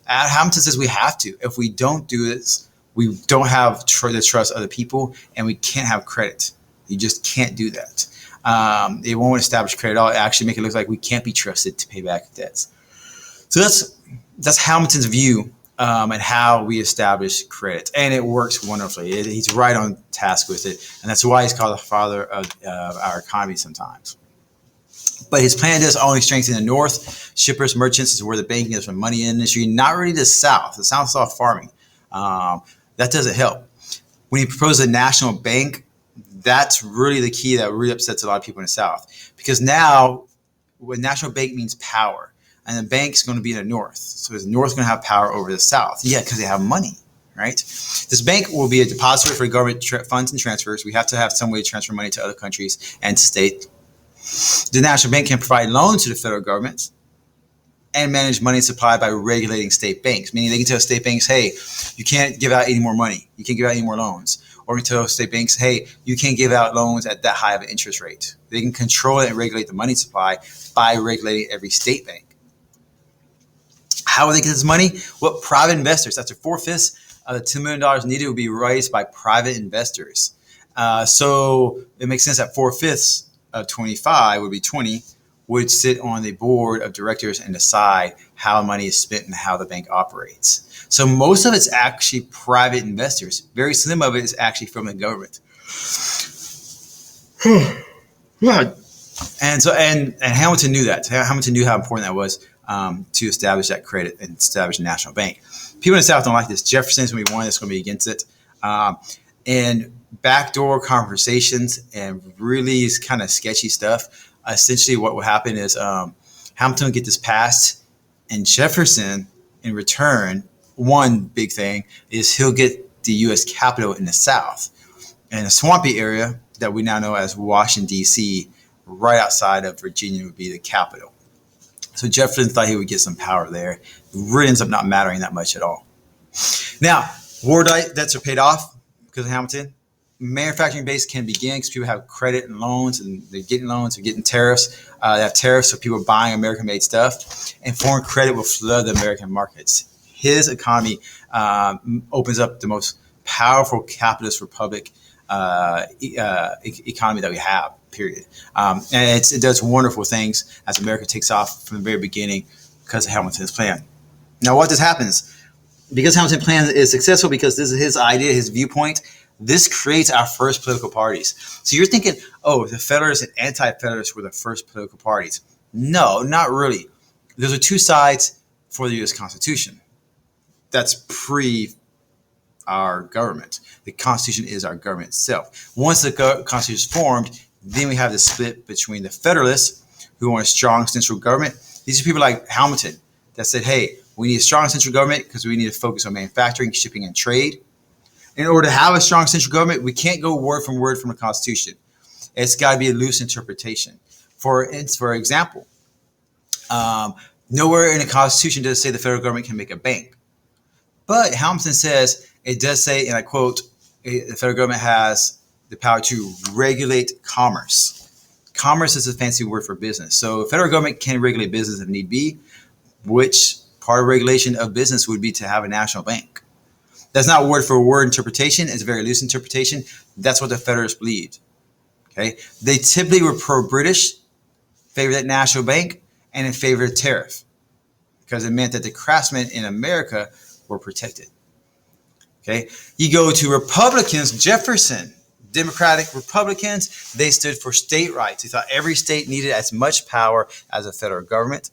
Hamilton says we have to. If we don't do this, we don't have the trust of other people, and we can't have credit. You just can't do that. It won't establish credit at all. It actually make it look like we can't be trusted to pay back debts. So that's Hamilton's view and how we establish credit. And it works wonderfully. He's right on task with it. And that's why he's called the father of our economy sometimes. But his plan does only strengthen the North. Shippers, merchants is where the banking is, from money industry, not really the South. The South is all farming. That doesn't help. When he proposed a national bank, that's really the key that really upsets a lot of people in the South. Because now, what national bank means power. And the bank's going to be in the North. So the North is going to have power over the South. Yeah, because they have money, right? This bank will be a depository for government funds and transfers. We have to have some way to transfer money to other countries and to state. The National Bank can provide loans to the federal government and manage money supply by regulating state banks. Meaning they can tell state banks, hey, you can't give out any more money. You can't give out any more loans. Or we can tell state banks, hey, you can't give out loans at that high of an interest rate. They can control it and regulate the money supply by regulating every state bank. How will they get this money? Well, private investors. After 4/5 of the $2 million needed will be raised by private investors. So it makes sense that 4/5 of 25 would be 20 would sit on the board of directors and decide how money is spent and how the bank operates. So most of it's actually private investors. Very slim of it is actually from the government. And Hamilton knew that. Hamilton knew how important that was. To establish that credit and establish a national bank. People in the South don't like this. Jefferson's going to be one that's going to be against it. And backdoor conversations and really kind of sketchy stuff. Essentially what will happen is Hamilton will get this passed, and Jefferson, in return, one big thing is he'll get the U.S. Capitol in the South. And a swampy area that we now know as Washington, D.C., right outside of Virginia would be the capital. So Jefferson thought he would get some power there. It really ends up not mattering that much at all. Now, war debts are paid off because of Hamilton. Manufacturing base can begin because people have credit and loans, and they're getting loans, they're getting tariffs. They have tariffs, so people are buying American-made stuff. And foreign credit will flood the American markets. His economy opens up the most powerful capitalist republic economy that we have. Period. And it does wonderful things as America takes off from the very beginning, because of Hamilton's plan. Now, what this happens, because Hamilton's plan is successful, because this is his idea, his viewpoint, this creates our first political parties. So you're thinking, oh, the Federalists and Anti-Federalists were the first political parties. No, not really. Those are two sides for the U.S. Constitution. That's pre our government. The Constitution is our government itself. Once the Constitution is formed, then we have the split between the Federalists, who want a strong central government. These are people like Hamilton that said, hey, we need a strong central government because we need to focus on manufacturing, shipping, and trade. In order to have a strong central government, we can't go word from the Constitution. It's got to be a loose interpretation. For example, nowhere in the Constitution does it say the federal government can make a bank. But Hamilton says, it does say, and I quote, the federal government has the power to regulate commerce. Commerce is a fancy word for business. So the federal government can regulate business if need be, which part of regulation of business would be to have a national bank. That's not word for word interpretation. It's a very loose interpretation. That's what the Federalists believed. Okay, they typically were pro-British, favored that national bank, and in favor of tariff, because it meant that the craftsmen in America were protected. Okay, you go to Republicans, Jefferson, Democratic Republicans, they stood for state rights. They thought every state needed as much power as a federal government.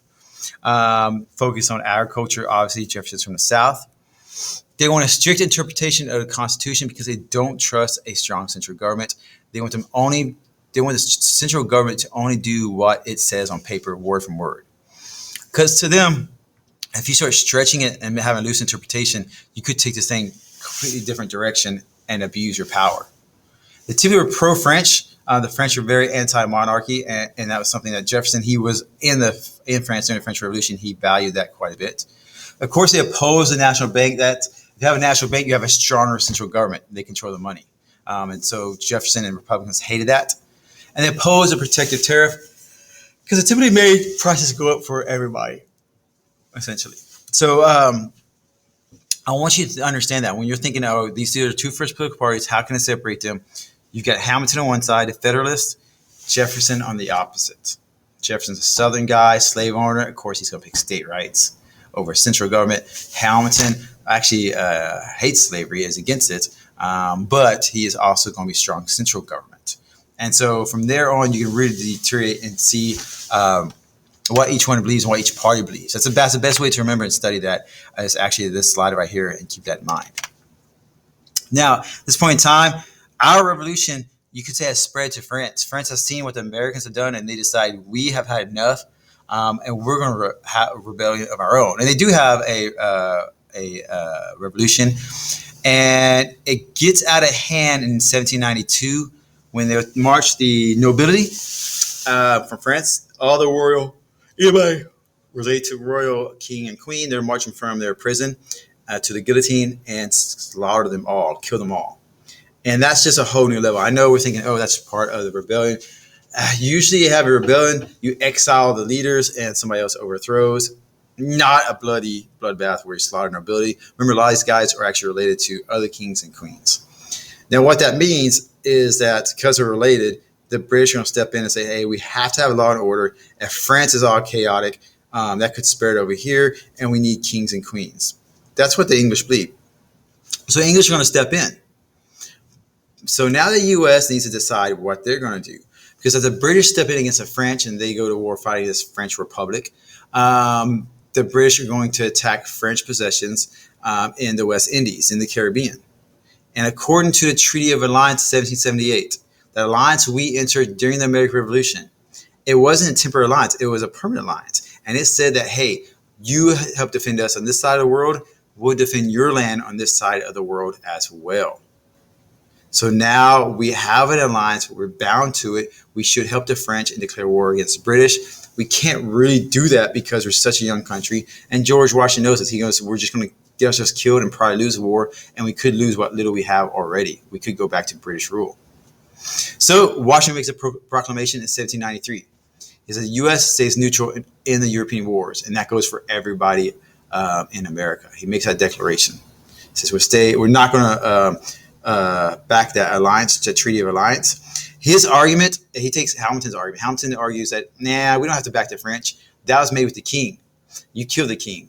Focused on agriculture, obviously Jefferson's from the South. They want a strict interpretation of the Constitution because they don't trust a strong central government. They want the central government to only do what it says on paper, word from word. Because to them, if you start stretching it and having a loose interpretation, you could take this thing completely different direction and abuse your power. The typically were pro-French. The French were very anti-monarchy, and that was something that Jefferson, he was in France during the French Revolution. He valued that quite a bit. Of course, they opposed the national bank. That if you have a national bank, you have a stronger central government. They control the money. And so Jefferson and Republicans hated that. And they opposed a protective tariff because it typically made prices go up for everybody, essentially. So I want you to understand that when you're thinking, oh, these are the two first political parties, how can I separate them? You've got Hamilton on one side, the Federalist, Jefferson on the opposite. Jefferson's a Southern guy, slave owner. Of course, he's going to pick state rights over central government. Hamilton actually hates slavery, is against it, but he is also going to be strong central government. And so from there on, you can really deteriorate and see what each one believes and what each party believes. That's the best way to remember and study that is actually this slide right here, and keep that in mind. Now, at this point in time, our revolution, you could say, has spread to France. France has seen what the Americans have done, and they decide we have had enough, and we're going to have a rebellion of our own. And they do have a revolution, and it gets out of hand in 1792 when they marched the nobility from France, all the royal, anybody related to royal king and queen, they're marching from their prison to the guillotine and slaughter them all, kill them all. And that's just a whole new level. I know we're thinking, oh, that's part of the rebellion. Usually you have a rebellion, you exile the leaders and somebody else overthrows. Not a bloody bloodbath where you slaughter nobility. Remember, a lot of these guys are actually related to other kings and queens. Now, what that means is that because they're related, the British are going to step in and say, hey, we have to have law and order. If France is all chaotic, that could spread over here, and we need kings and queens. That's what the English believe. So the English are going to step in. So now the U.S. needs to decide what they're going to do. Because if the British step in against the French and they go to war fighting this French Republic, the British are going to attack French possessions in the West Indies, in the Caribbean. And according to the Treaty of Alliance 1778, the alliance we entered during the American Revolution, it wasn't a temporary alliance, it was a permanent alliance. And it said that, hey, you help defend us on this side of the world, we'll defend your land on this side of the world as well. So now we have an alliance, we're bound to it. We should help the French and declare war against the British. We can't really do that because we're such a young country. And George Washington knows this. He goes, we're just going to get ourselves killed and probably lose the war. And we could lose what little we have already. We could go back to British rule. So Washington makes a proclamation in 1793. He says the U.S. stays neutral in the European wars. And that goes for everybody in America. He makes that declaration. He says we're not going to back that alliance, the Treaty of Alliance. His argument, he takes Hamilton's argument. Hamilton argues that, we don't have to back the French. That was made with the king. You kill the king.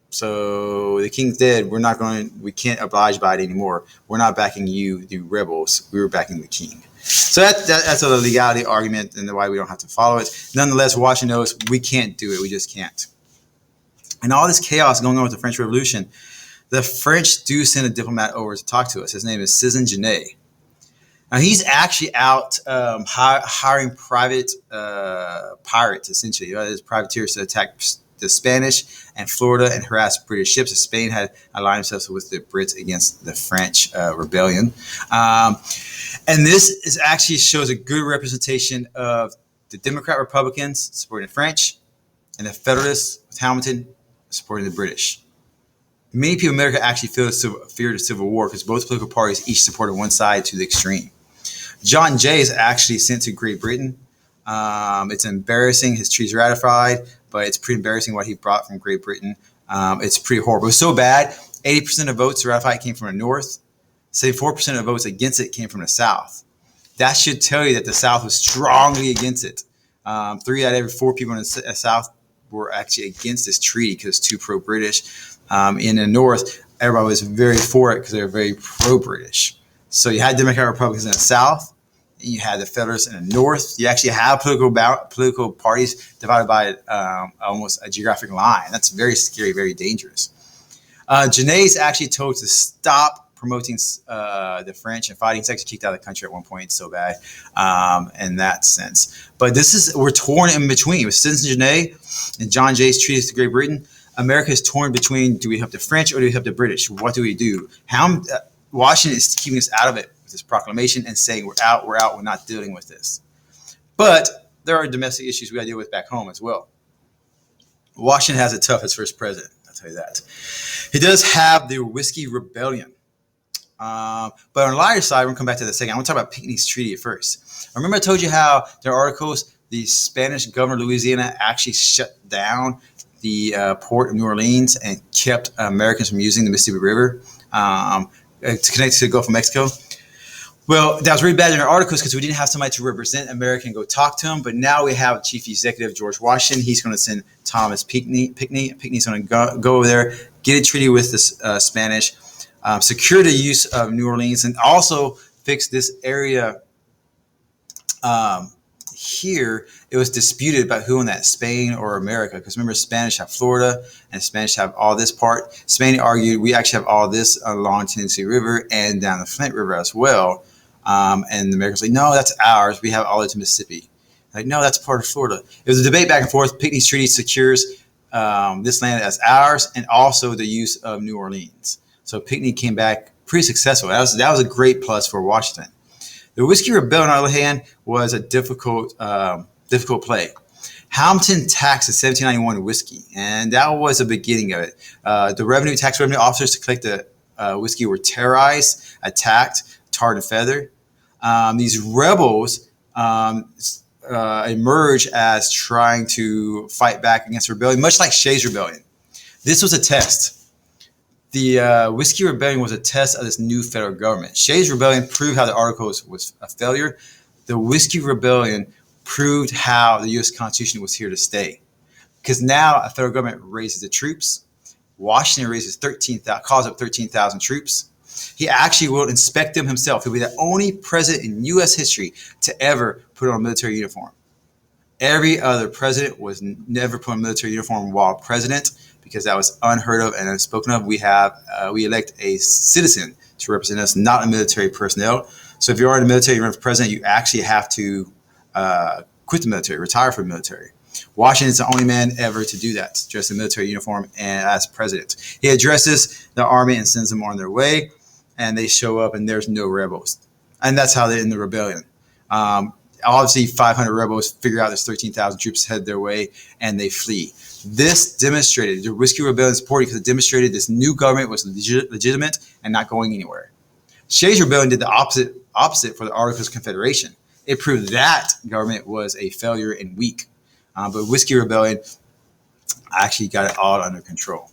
So the king's dead. We can't oblige by it anymore. We're not backing you, the rebels. We were backing the king. So that's a legality argument and why we don't have to follow it. Nonetheless, Washington knows we can't do it. We just can't. And all this chaos going on with the French Revolution, the French do send a diplomat over to talk to us. His name is Citizen Genet. Now, he's actually out hiring private pirates, essentially. His privateers to attack the Spanish and Florida and harass British ships. Spain had aligned themselves with the Brits against the French rebellion. And this actually shows a good representation of the Democrat Republicans supporting the French and the Federalists with Hamilton supporting the British. Many people in America actually feared the Civil War because both political parties each supported one side to the extreme. John Jay is actually sent to Great Britain. It's embarrassing. His treaty's ratified, but it's pretty embarrassing what he brought from Great Britain. It's pretty horrible. It was so bad, 80% of votes to ratify it came from the North. 74% of votes against it came from the South. That should tell you that the South was strongly against it. 3 out of every 4 people in the South were actually against this treaty because it's too pro-British. In the North, everybody was very for it because they were very pro-British. So you had Democrat Republicans in the South, and you had the Federalists in the North. You actually have political parties divided by almost a geographic line. That's very scary, very dangerous. Genet is actually told to stop promoting the French and fighting. He's actually kicked out of the country at one point. So bad in that sense. But we're torn in between. With Citizen Genet and John Jay's treaties to Great Britain, America is torn between, do we help the French or do we help the British? What do we do? Washington is keeping us out of it with this proclamation and saying we're out, we're not dealing with this. But there are domestic issues we got to deal with back home as well. Washington has it tough as first president, I'll tell you that. He does have the Whiskey Rebellion. But on the lighter side, we're going to come back to that second. I want to talk about Pinckney's Treaty at first. Remember I told you how there are articles, the Spanish governor of Louisiana actually shut down the port of New Orleans and kept Americans from using the Mississippi River to connect to the Gulf of Mexico. Well, that was really bad in our articles because we didn't have somebody to represent America and go talk to him. But now we have Chief Executive George Washington. He's going to send Thomas Pinckney. Pinckney's going to go over there, get a treaty with the Spanish, secure the use of New Orleans, and also fix this area here. It was disputed about who owned that, Spain or America, because remember, Spanish have Florida and Spanish have all this part. Spain argued we actually have all this along Tennessee River and down the Flint River as well. And the Americans like, no, that's ours. We have all it to Mississippi. Like, no, that's part of Florida. It was a debate back and forth. Pinckney's treaty secures this land as ours and also the use of New Orleans. So Pinckney came back pretty successful. That was a great plus for Washington. The Whiskey Rebellion, on the other hand, was a difficult play. Hamilton taxed the 1791 whiskey, and that was the beginning of it. The tax revenue officers to collect the whiskey were terrorized, attacked, tarred and feathered. These rebels emerged as trying to fight back against rebellion, much like Shays' Rebellion. This was a test. The Whiskey Rebellion was a test of this new federal government. Shays' Rebellion proved how the Articles was a failure. The Whiskey Rebellion proved how the U.S. Constitution was here to stay. Because now a federal government raises the troops. Washington calls up 13,000 troops. He actually will inspect them himself. He'll be the only president in U.S. history to ever put on a military uniform. Every other president was never put on a military uniform while president, because that was unheard of and unspoken of. We elect a citizen to represent us, not a military personnel. So if you are in the military, you run for president, you actually have to quit the military, retire from the military. Washington's the only man ever to do that, dress in military uniform and as president. He addresses the army and sends them on their way, and they show up and there's no rebels. And that's how they end the rebellion. Obviously, 500 rebels figure out there's 13,000 troops head their way, and they flee. This demonstrated the Whiskey Rebellion support because it demonstrated this new government was legitimate and not going anywhere. Shays' Rebellion did the opposite for the Articles of Confederation. It proved that government was a failure and weak. But Whiskey Rebellion actually got it all under control.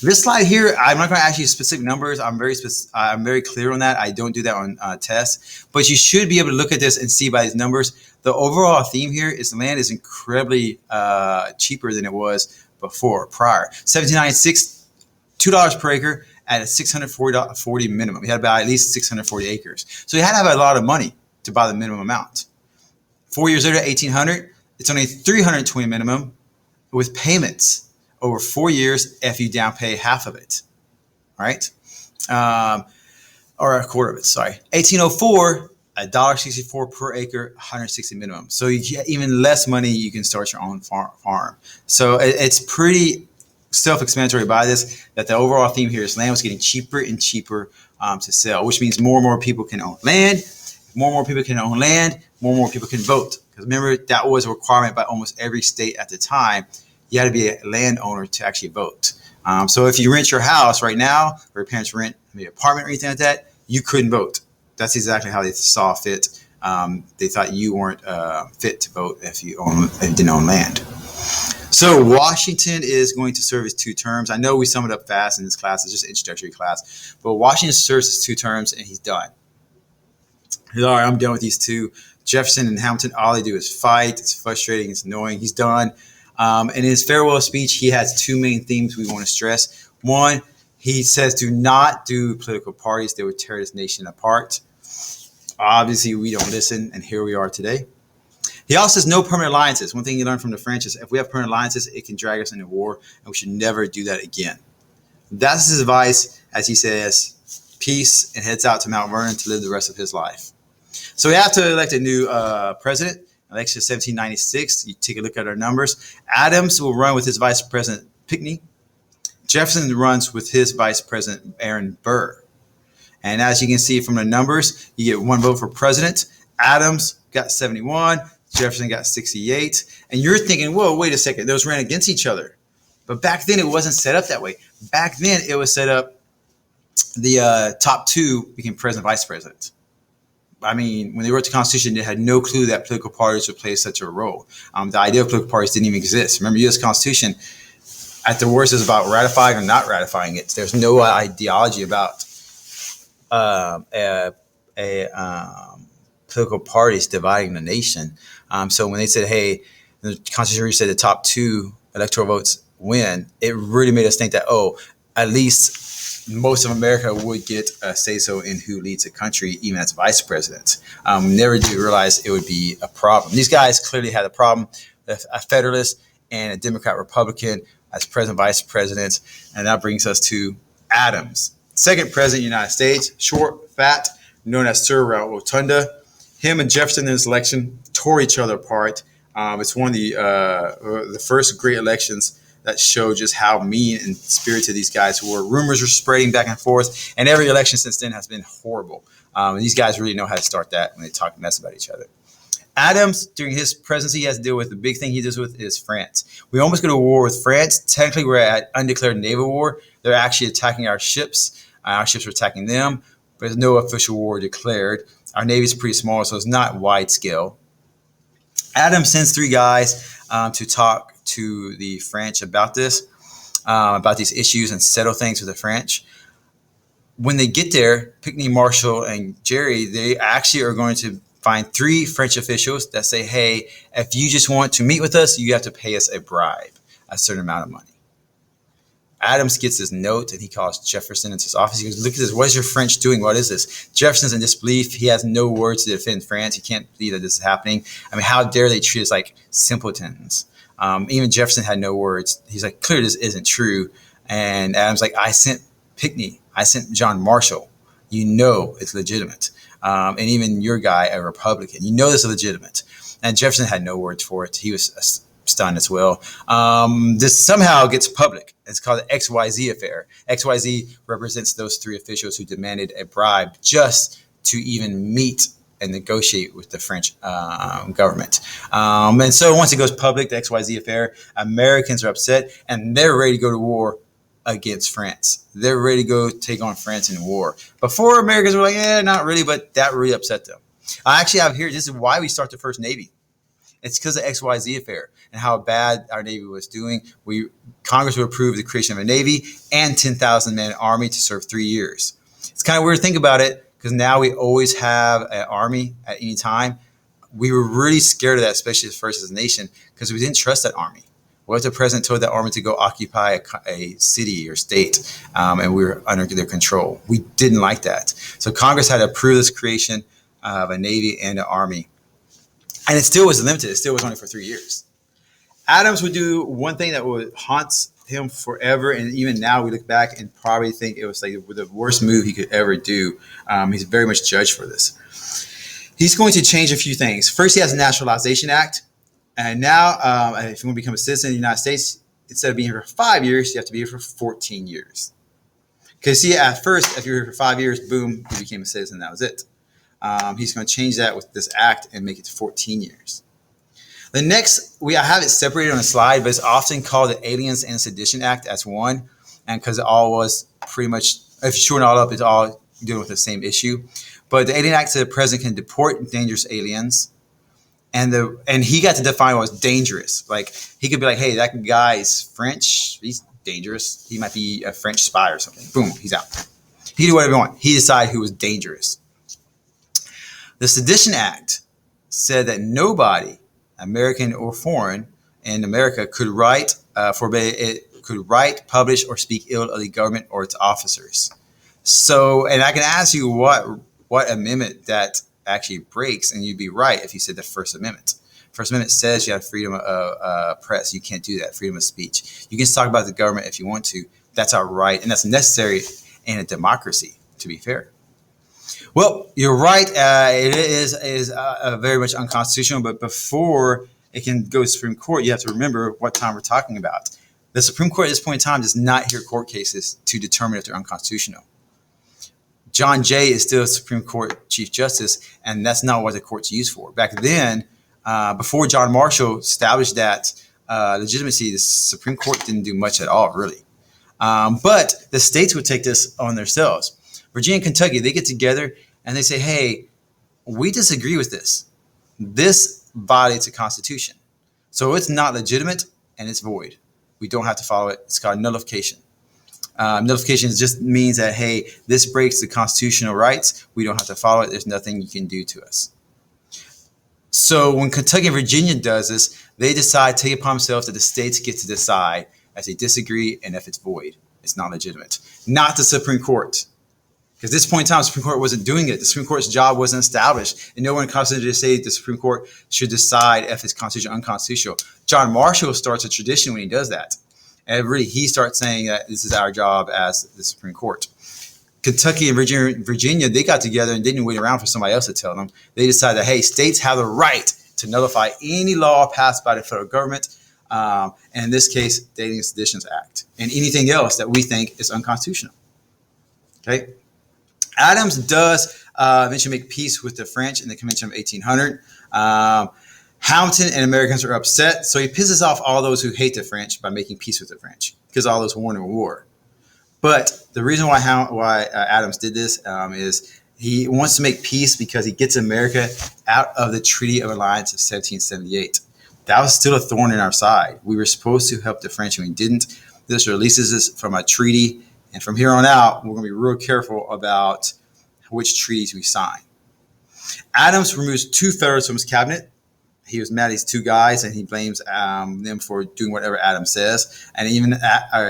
This slide here, I'm not going to ask you specific numbers. I'm very clear on that. I don't do that on tests. But you should be able to look at this and see by these numbers. The overall theme here is the land is incredibly cheaper than it was prior. 1796, $2 per acre at a 640 minimum. He had about at least 640 acres. So he had to have a lot of money to buy the minimum amount. 4 years later, 1800, it's only 320 minimum with payments over 4 years if you down pay half of it, right? Or a quarter of it, sorry. 1804, $1.64 per acre, 160 minimum. So you get even less money, you can start your own farm. So it's pretty self-explanatory by this, that the overall theme here is land was getting cheaper and cheaper to sell, which means more and more people can own land. More and more people can own land, more and more people can vote. Because remember, that was a requirement by almost every state at the time. You had to be a landowner to actually vote. So if you rent your house right now, or your parents rent maybe an apartment or anything like that, you couldn't vote. That's exactly how they saw fit. They thought you weren't fit to vote if you didn't own land. So Washington is going to serve his 2 terms. I know we sum it up fast in this class. It's just an introductory class. But Washington serves his 2 terms, and he's done. He's all right, I'm done with these 2. Jefferson and Hamilton, all they do is fight. It's frustrating. It's annoying. He's done. In his farewell speech, he has 2 main themes we want to stress. One, he says do not do political parties. They would tear this nation apart. Obviously, we don't listen, and here we are today. He also says no permanent alliances. One thing you learn from the French is if we have permanent alliances, it can drag us into war, and we should never do that again. That's his advice as he says peace and heads out to Mount Vernon to live the rest of his life. So we have to elect a new president. Election 1796. You take a look at our numbers. Adams will run with his vice president Pinckney. Jefferson runs with his vice president Aaron Burr. And as you can see from the numbers, you get 1 vote for president. Adams got 71. Jefferson got 68. And you're thinking, whoa, wait a second. Those ran against each other. But back then, it wasn't set up that way. Back then, it was set up the top 2 became president, vice president. I mean, when they wrote the Constitution, they had no clue that political parties would play such a role. The idea of political parties didn't even exist. Remember, U.S. Constitution, at the worst, is about ratifying or not ratifying it. There's no ideology about political parties dividing the nation. So when they said, hey, the Constitution said the top 2 electoral votes win, it really made us think that, oh, at least most of America would get a say-so in who leads the country, even as vice president. Never did realize it would be a problem. These guys clearly had a problem, a Federalist and a Democrat-Republican as president, vice president. And that brings us to Adams, second president of the United States, short, fat, known as Sir Rotunda. Him and Jefferson in this election tore each other apart. It's one of the first great elections that show just how mean and spirited these guys were. Rumors were spreading back and forth, and every election since then has been horrible. These guys really know how to start that when they talk mess about each other. Adams, during his presidency, he has to deal with the big thing he deals with is France. We almost go to war with France. Technically, we're at undeclared naval war. They're actually attacking our ships. Our ships are attacking them, but there's no official war declared. Our Navy is pretty small, so it's not wide scale. Adams sends 3 guys to talk to the French about this, about these issues and settle things with the French. When they get there, Pinckney, Marshall, and Gerry, they actually are going to find 3 French officials that say, hey, if you just want to meet with us, you have to pay us a bribe, a certain amount of money. Adams gets this note and he calls Jefferson into his office. He goes, look at this. What is your French doing? What is this? Jefferson's in disbelief. He has no words to defend France. He can't believe that this is happening. I mean, how dare they treat us like simpletons? Even Jefferson had no words. He's like, clearly this isn't true. And Adams like, I sent Pinckney. I sent John Marshall. You know it's legitimate. And even your guy, a Republican, you know this is legitimate. And Jefferson had no words for it. He was stunned as well. This somehow gets public. It's called the Xyz Affair. XYZ represents those 3 officials who demanded a bribe just to even meet and negotiate with the French government. And so once it goes public, the XYZ Affair, Americans are upset and they're ready to go to war against France. They're ready to go take on France in war. Before, Americans were like, not really, but that really upset them. I actually have here, this is why we start the first Navy. It's because of the XYZ Affair and how bad our Navy was doing. Congress would approve the creation of a Navy and 10,000-man army to serve 3 years. It's kind of weird to think about it because now we always have an army at any time. We were really scared of that, especially as first as a nation, because we didn't trust that army. What if the president told the army to go occupy a city or state, and we were under their control? We didn't like that. So Congress had to approve this creation of a Navy and an Army. And it still was limited. It still was only for 3 years. Adams would do one thing that would haunt him forever. And even now we look back and probably think it was like the worst move he could ever do. He's very much judged for this. He's going to change a few things. First, he has the Nationalization Act. And now, if you want to become a citizen of the United States, instead of being here for 5 years, you have to be here for 14 years. Because see, at first, if you were here for 5 years, boom, you became a citizen. That was it. He's going to change that with this act and make it to 14 years. The next, I have it separated on a slide, but it's often called the Aliens and Sedition Act as one. And because it all was pretty much, if you shorten it all up, it's all dealing with the same issue. But the Alien Act said the president can deport dangerous aliens. And he got to define what was dangerous. Like, he could be like, hey, that guy is French. He's dangerous. He might be a French spy or something. Boom, he's out. He can do whatever he wants. He decided who was dangerous. The Sedition Act said that nobody, American or foreign, in America could write, publish, or speak ill of the government or its officers. So, and I can ask you what amendment that actually breaks, and you'd be right if you said the First Amendment. First Amendment says you have freedom of press. You can't do that. Freedom of speech. You can talk about the government if you want to. That's our right, and that's necessary in a democracy, to be fair. Well, you're right. It is very much unconstitutional, but before it can go to Supreme Court, you have to remember what time we're talking about. The Supreme Court at this point in time does not hear court cases to determine if they're unconstitutional. John Jay is still Supreme Court Chief Justice, and that's not what the court's used for. Back then, before John Marshall established that legitimacy, the Supreme Court didn't do much at all, really. But the states would take this on themselves. Virginia and Kentucky, they get together and they say, hey, we disagree with this. This violates the Constitution. So it's not legitimate and it's void. We don't have to follow it. It's called nullification. Nullification just means that, hey, this breaks the constitutional rights. We don't have to follow it. There's nothing you can do to us. So when Kentucky and Virginia does this, they decide, take it upon themselves that the states get to decide as they disagree and if it's void. It's not legitimate. Not the Supreme Court. Because at this point in time, the Supreme Court wasn't doing it. The Supreme Court's job wasn't established. And no one constituted to say the Supreme Court should decide if it's constitutional or unconstitutional. John Marshall starts a tradition when he does that. And really, he starts saying that this is our job as the Supreme Court. Kentucky and Virginia, they got together and didn't wait around for somebody else to tell them. They decided that, hey, states have the right to nullify any law passed by the federal government. And in this case, the Aliens and Sedition Act. And anything else that we think is unconstitutional. Okay? Adams does eventually make peace with the French in the Convention of 1800. Hamilton and Americans are upset, so he pisses off all those who hate the French by making peace with the French, because all those won a war. But the reason why Adams did this is he wants to make peace because he gets America out of the Treaty of Alliance of 1778. That was still a thorn in our side. We were supposed to help the French, and we didn't. This releases us from a treaty. And from here on out, we're going to be real careful about which treaties we sign. Adams removes 2 Federalists from his cabinet. He was mad at these 2 guys, and he blames them for doing whatever Adams says, and even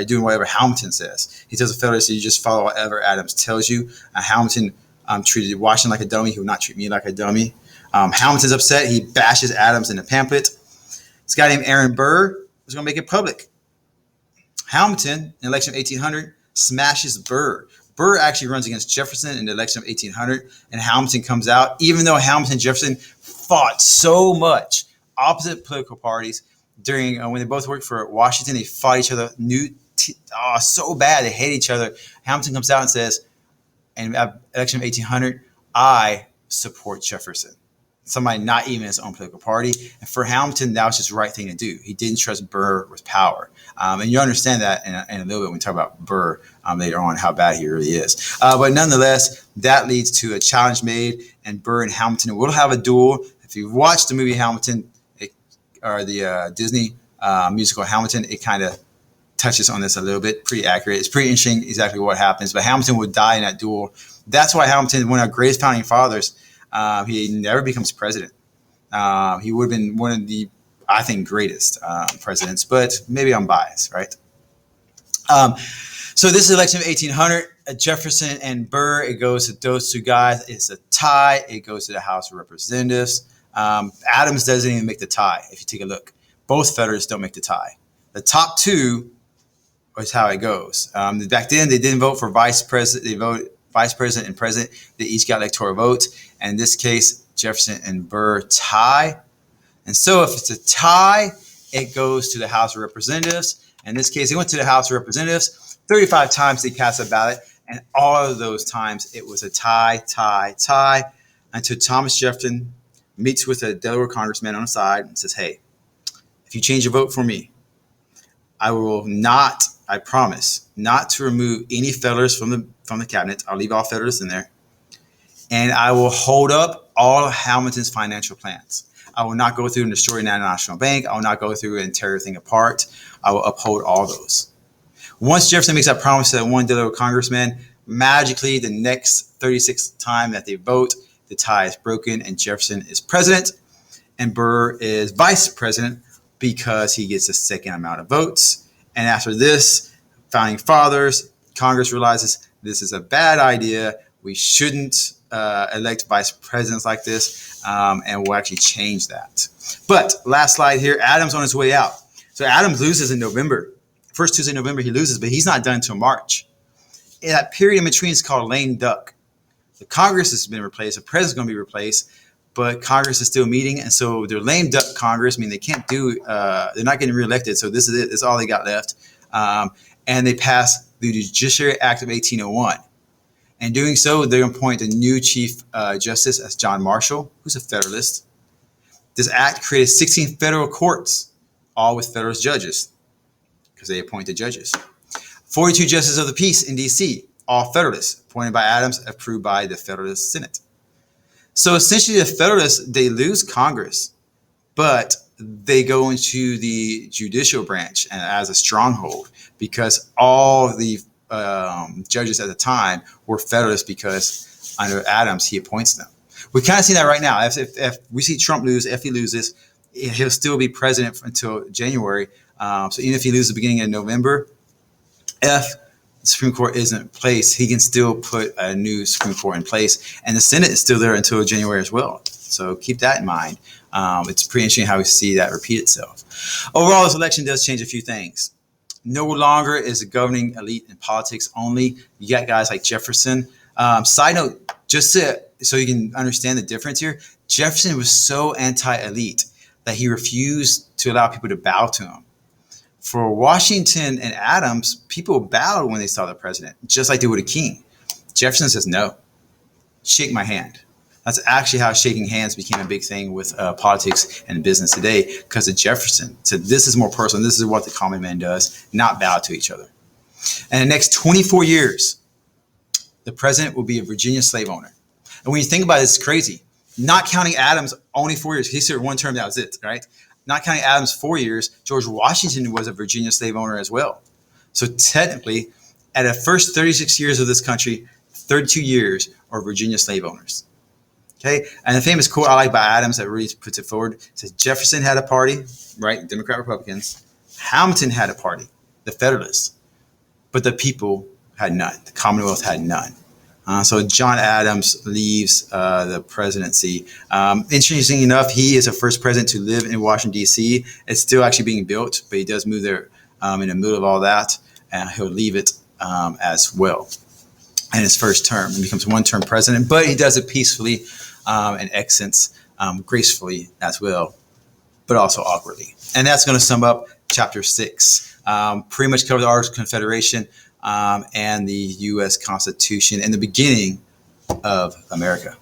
doing whatever Hamilton says. He tells the Federalists, you just follow whatever Adams tells you. Hamilton treated Washington like a dummy. He would not treat me like a dummy. Hamilton's upset. He bashes Adams in a pamphlet. This guy named Aaron Burr was going to make it public. Hamilton, in the election of 1800, smashes Burr. Burr actually runs against Jefferson in the election of 1800, and Hamilton comes out, even though Hamilton and Jefferson fought so much, opposite political parties, during when they both worked for Washington. They fought each other so bad. They hate each other. Hamilton comes out and says, in the election of 1800, I support Jefferson. Somebody not even his own political party. And for Hamilton, that was just the right thing to do. He didn't trust Burr with power. And you understand that in a little bit when we talk about Burr later on, how bad he really is. But nonetheless, that leads to a challenge made, and Burr and Hamilton will have a duel. If you've watched the movie Hamilton, or the Disney musical Hamilton, it kind of touches on this a little bit. Pretty accurate. It's pretty interesting exactly what happens. But Hamilton would die in that duel. That's why Hamilton, one of our greatest founding fathers, he never becomes president. He would have been one of the I think, greatest presidents, but maybe I'm biased, right? So this is election of 1800, Jefferson and Burr. It goes to those two guys. It's a tie. It goes to the House of Representatives. Adams doesn't even make the tie. If you take a look, both Federalists don't make the tie. The top two is how it goes. Back then, they didn't vote for vice president. They voted vice president and president. They each got electoral votes. And in this case, Jefferson and Burr tie. And so if it's a tie, it goes to the House of Representatives. In this case, it went to the House of Representatives. 35 times they cast a ballot, and all of those times it was a tie, until Thomas Jefferson meets with a Delaware congressman on the side and says, hey, if you change your vote for me, I promise not to remove any Federalists from the cabinet. I'll leave all Federalists in there. And I will hold up all of Hamilton's financial plans. I will not go through and destroy the National Bank. I will not go through and tear everything apart. I will uphold all those. Once Jefferson makes that promise to that one Delaware congressman, magically the next 36th time that they vote, the tie is broken and Jefferson is president and Burr is vice president because he gets the second amount of votes. And after this, founding fathers, Congress realizes this is a bad idea. We shouldn't elect vice presidents like this, and we'll actually change that. But last slide here, Adams on his way out. So Adams loses in November. First Tuesday in November, he loses, but he's not done until March. And that period in between is called lame duck. The Congress has been replaced. The president's going to be replaced, but Congress is still meeting. And so they're lame duck Congress. I mean, they can't they're not getting reelected. So this is it. That's all they got left. And they pass the Judiciary Act of 1801. And doing so, they appoint a new Chief Justice as John Marshall, who's a Federalist. This act created 16 federal courts, all with Federalist judges, because they appointed judges. 42 justices of the peace in D.C., all Federalists, appointed by Adams, approved by the Federalist Senate. So essentially, the Federalists, they lose Congress, but they go into the judicial branch and as a stronghold because all the judges at the time were Federalists because under Adams, he appoints them. We kind of see that right now. If we see Trump lose, if he loses, he'll still be president until January. So even if he loses the beginning of November, if the Supreme Court isn't in place, he can still put a new Supreme Court in place. And the Senate is still there until January as well. So keep that in mind. It's pretty interesting how we see that repeat itself. Overall, this election does change a few things. No longer is the governing elite in politics only. You got guys like Jefferson. Side note, just so you can understand the difference here, Jefferson was so anti-elite that he refused to allow people to bow to him. For Washington and Adams, people bowed when they saw the president, just like they would a king. Jefferson says, no, shake my hand. That's actually how shaking hands became a big thing with politics and business today because of Jefferson. So this is more personal. This is what the common man does, not bow to each other. And the next 24 years, the president will be a Virginia slave owner. And when you think about it, it's crazy. Not counting Adams, only 4 years. He served one term, that was it, right? Not counting Adams 4 years, George Washington was a Virginia slave owner as well. So technically, at the first 36 years of this country, 32 years are Virginia slave owners. Okay, and the famous quote I like by Adams that really puts it forward says Jefferson had a party, right? Democrat Republicans. Hamilton had a party, the Federalists, but the people had none. The Commonwealth had none. So John Adams leaves the presidency. Interesting enough, he is the first president to live in Washington, D.C. It's still actually being built, but he does move there in the middle of all that, and he'll leave it as well in his first term. He becomes one-term president, but he does it peacefully and exits gracefully as well, but also awkwardly. And that's going to sum up Chapter 6. Pretty much cover the Articles of Confederation and the U.S. Constitution and the beginning of America.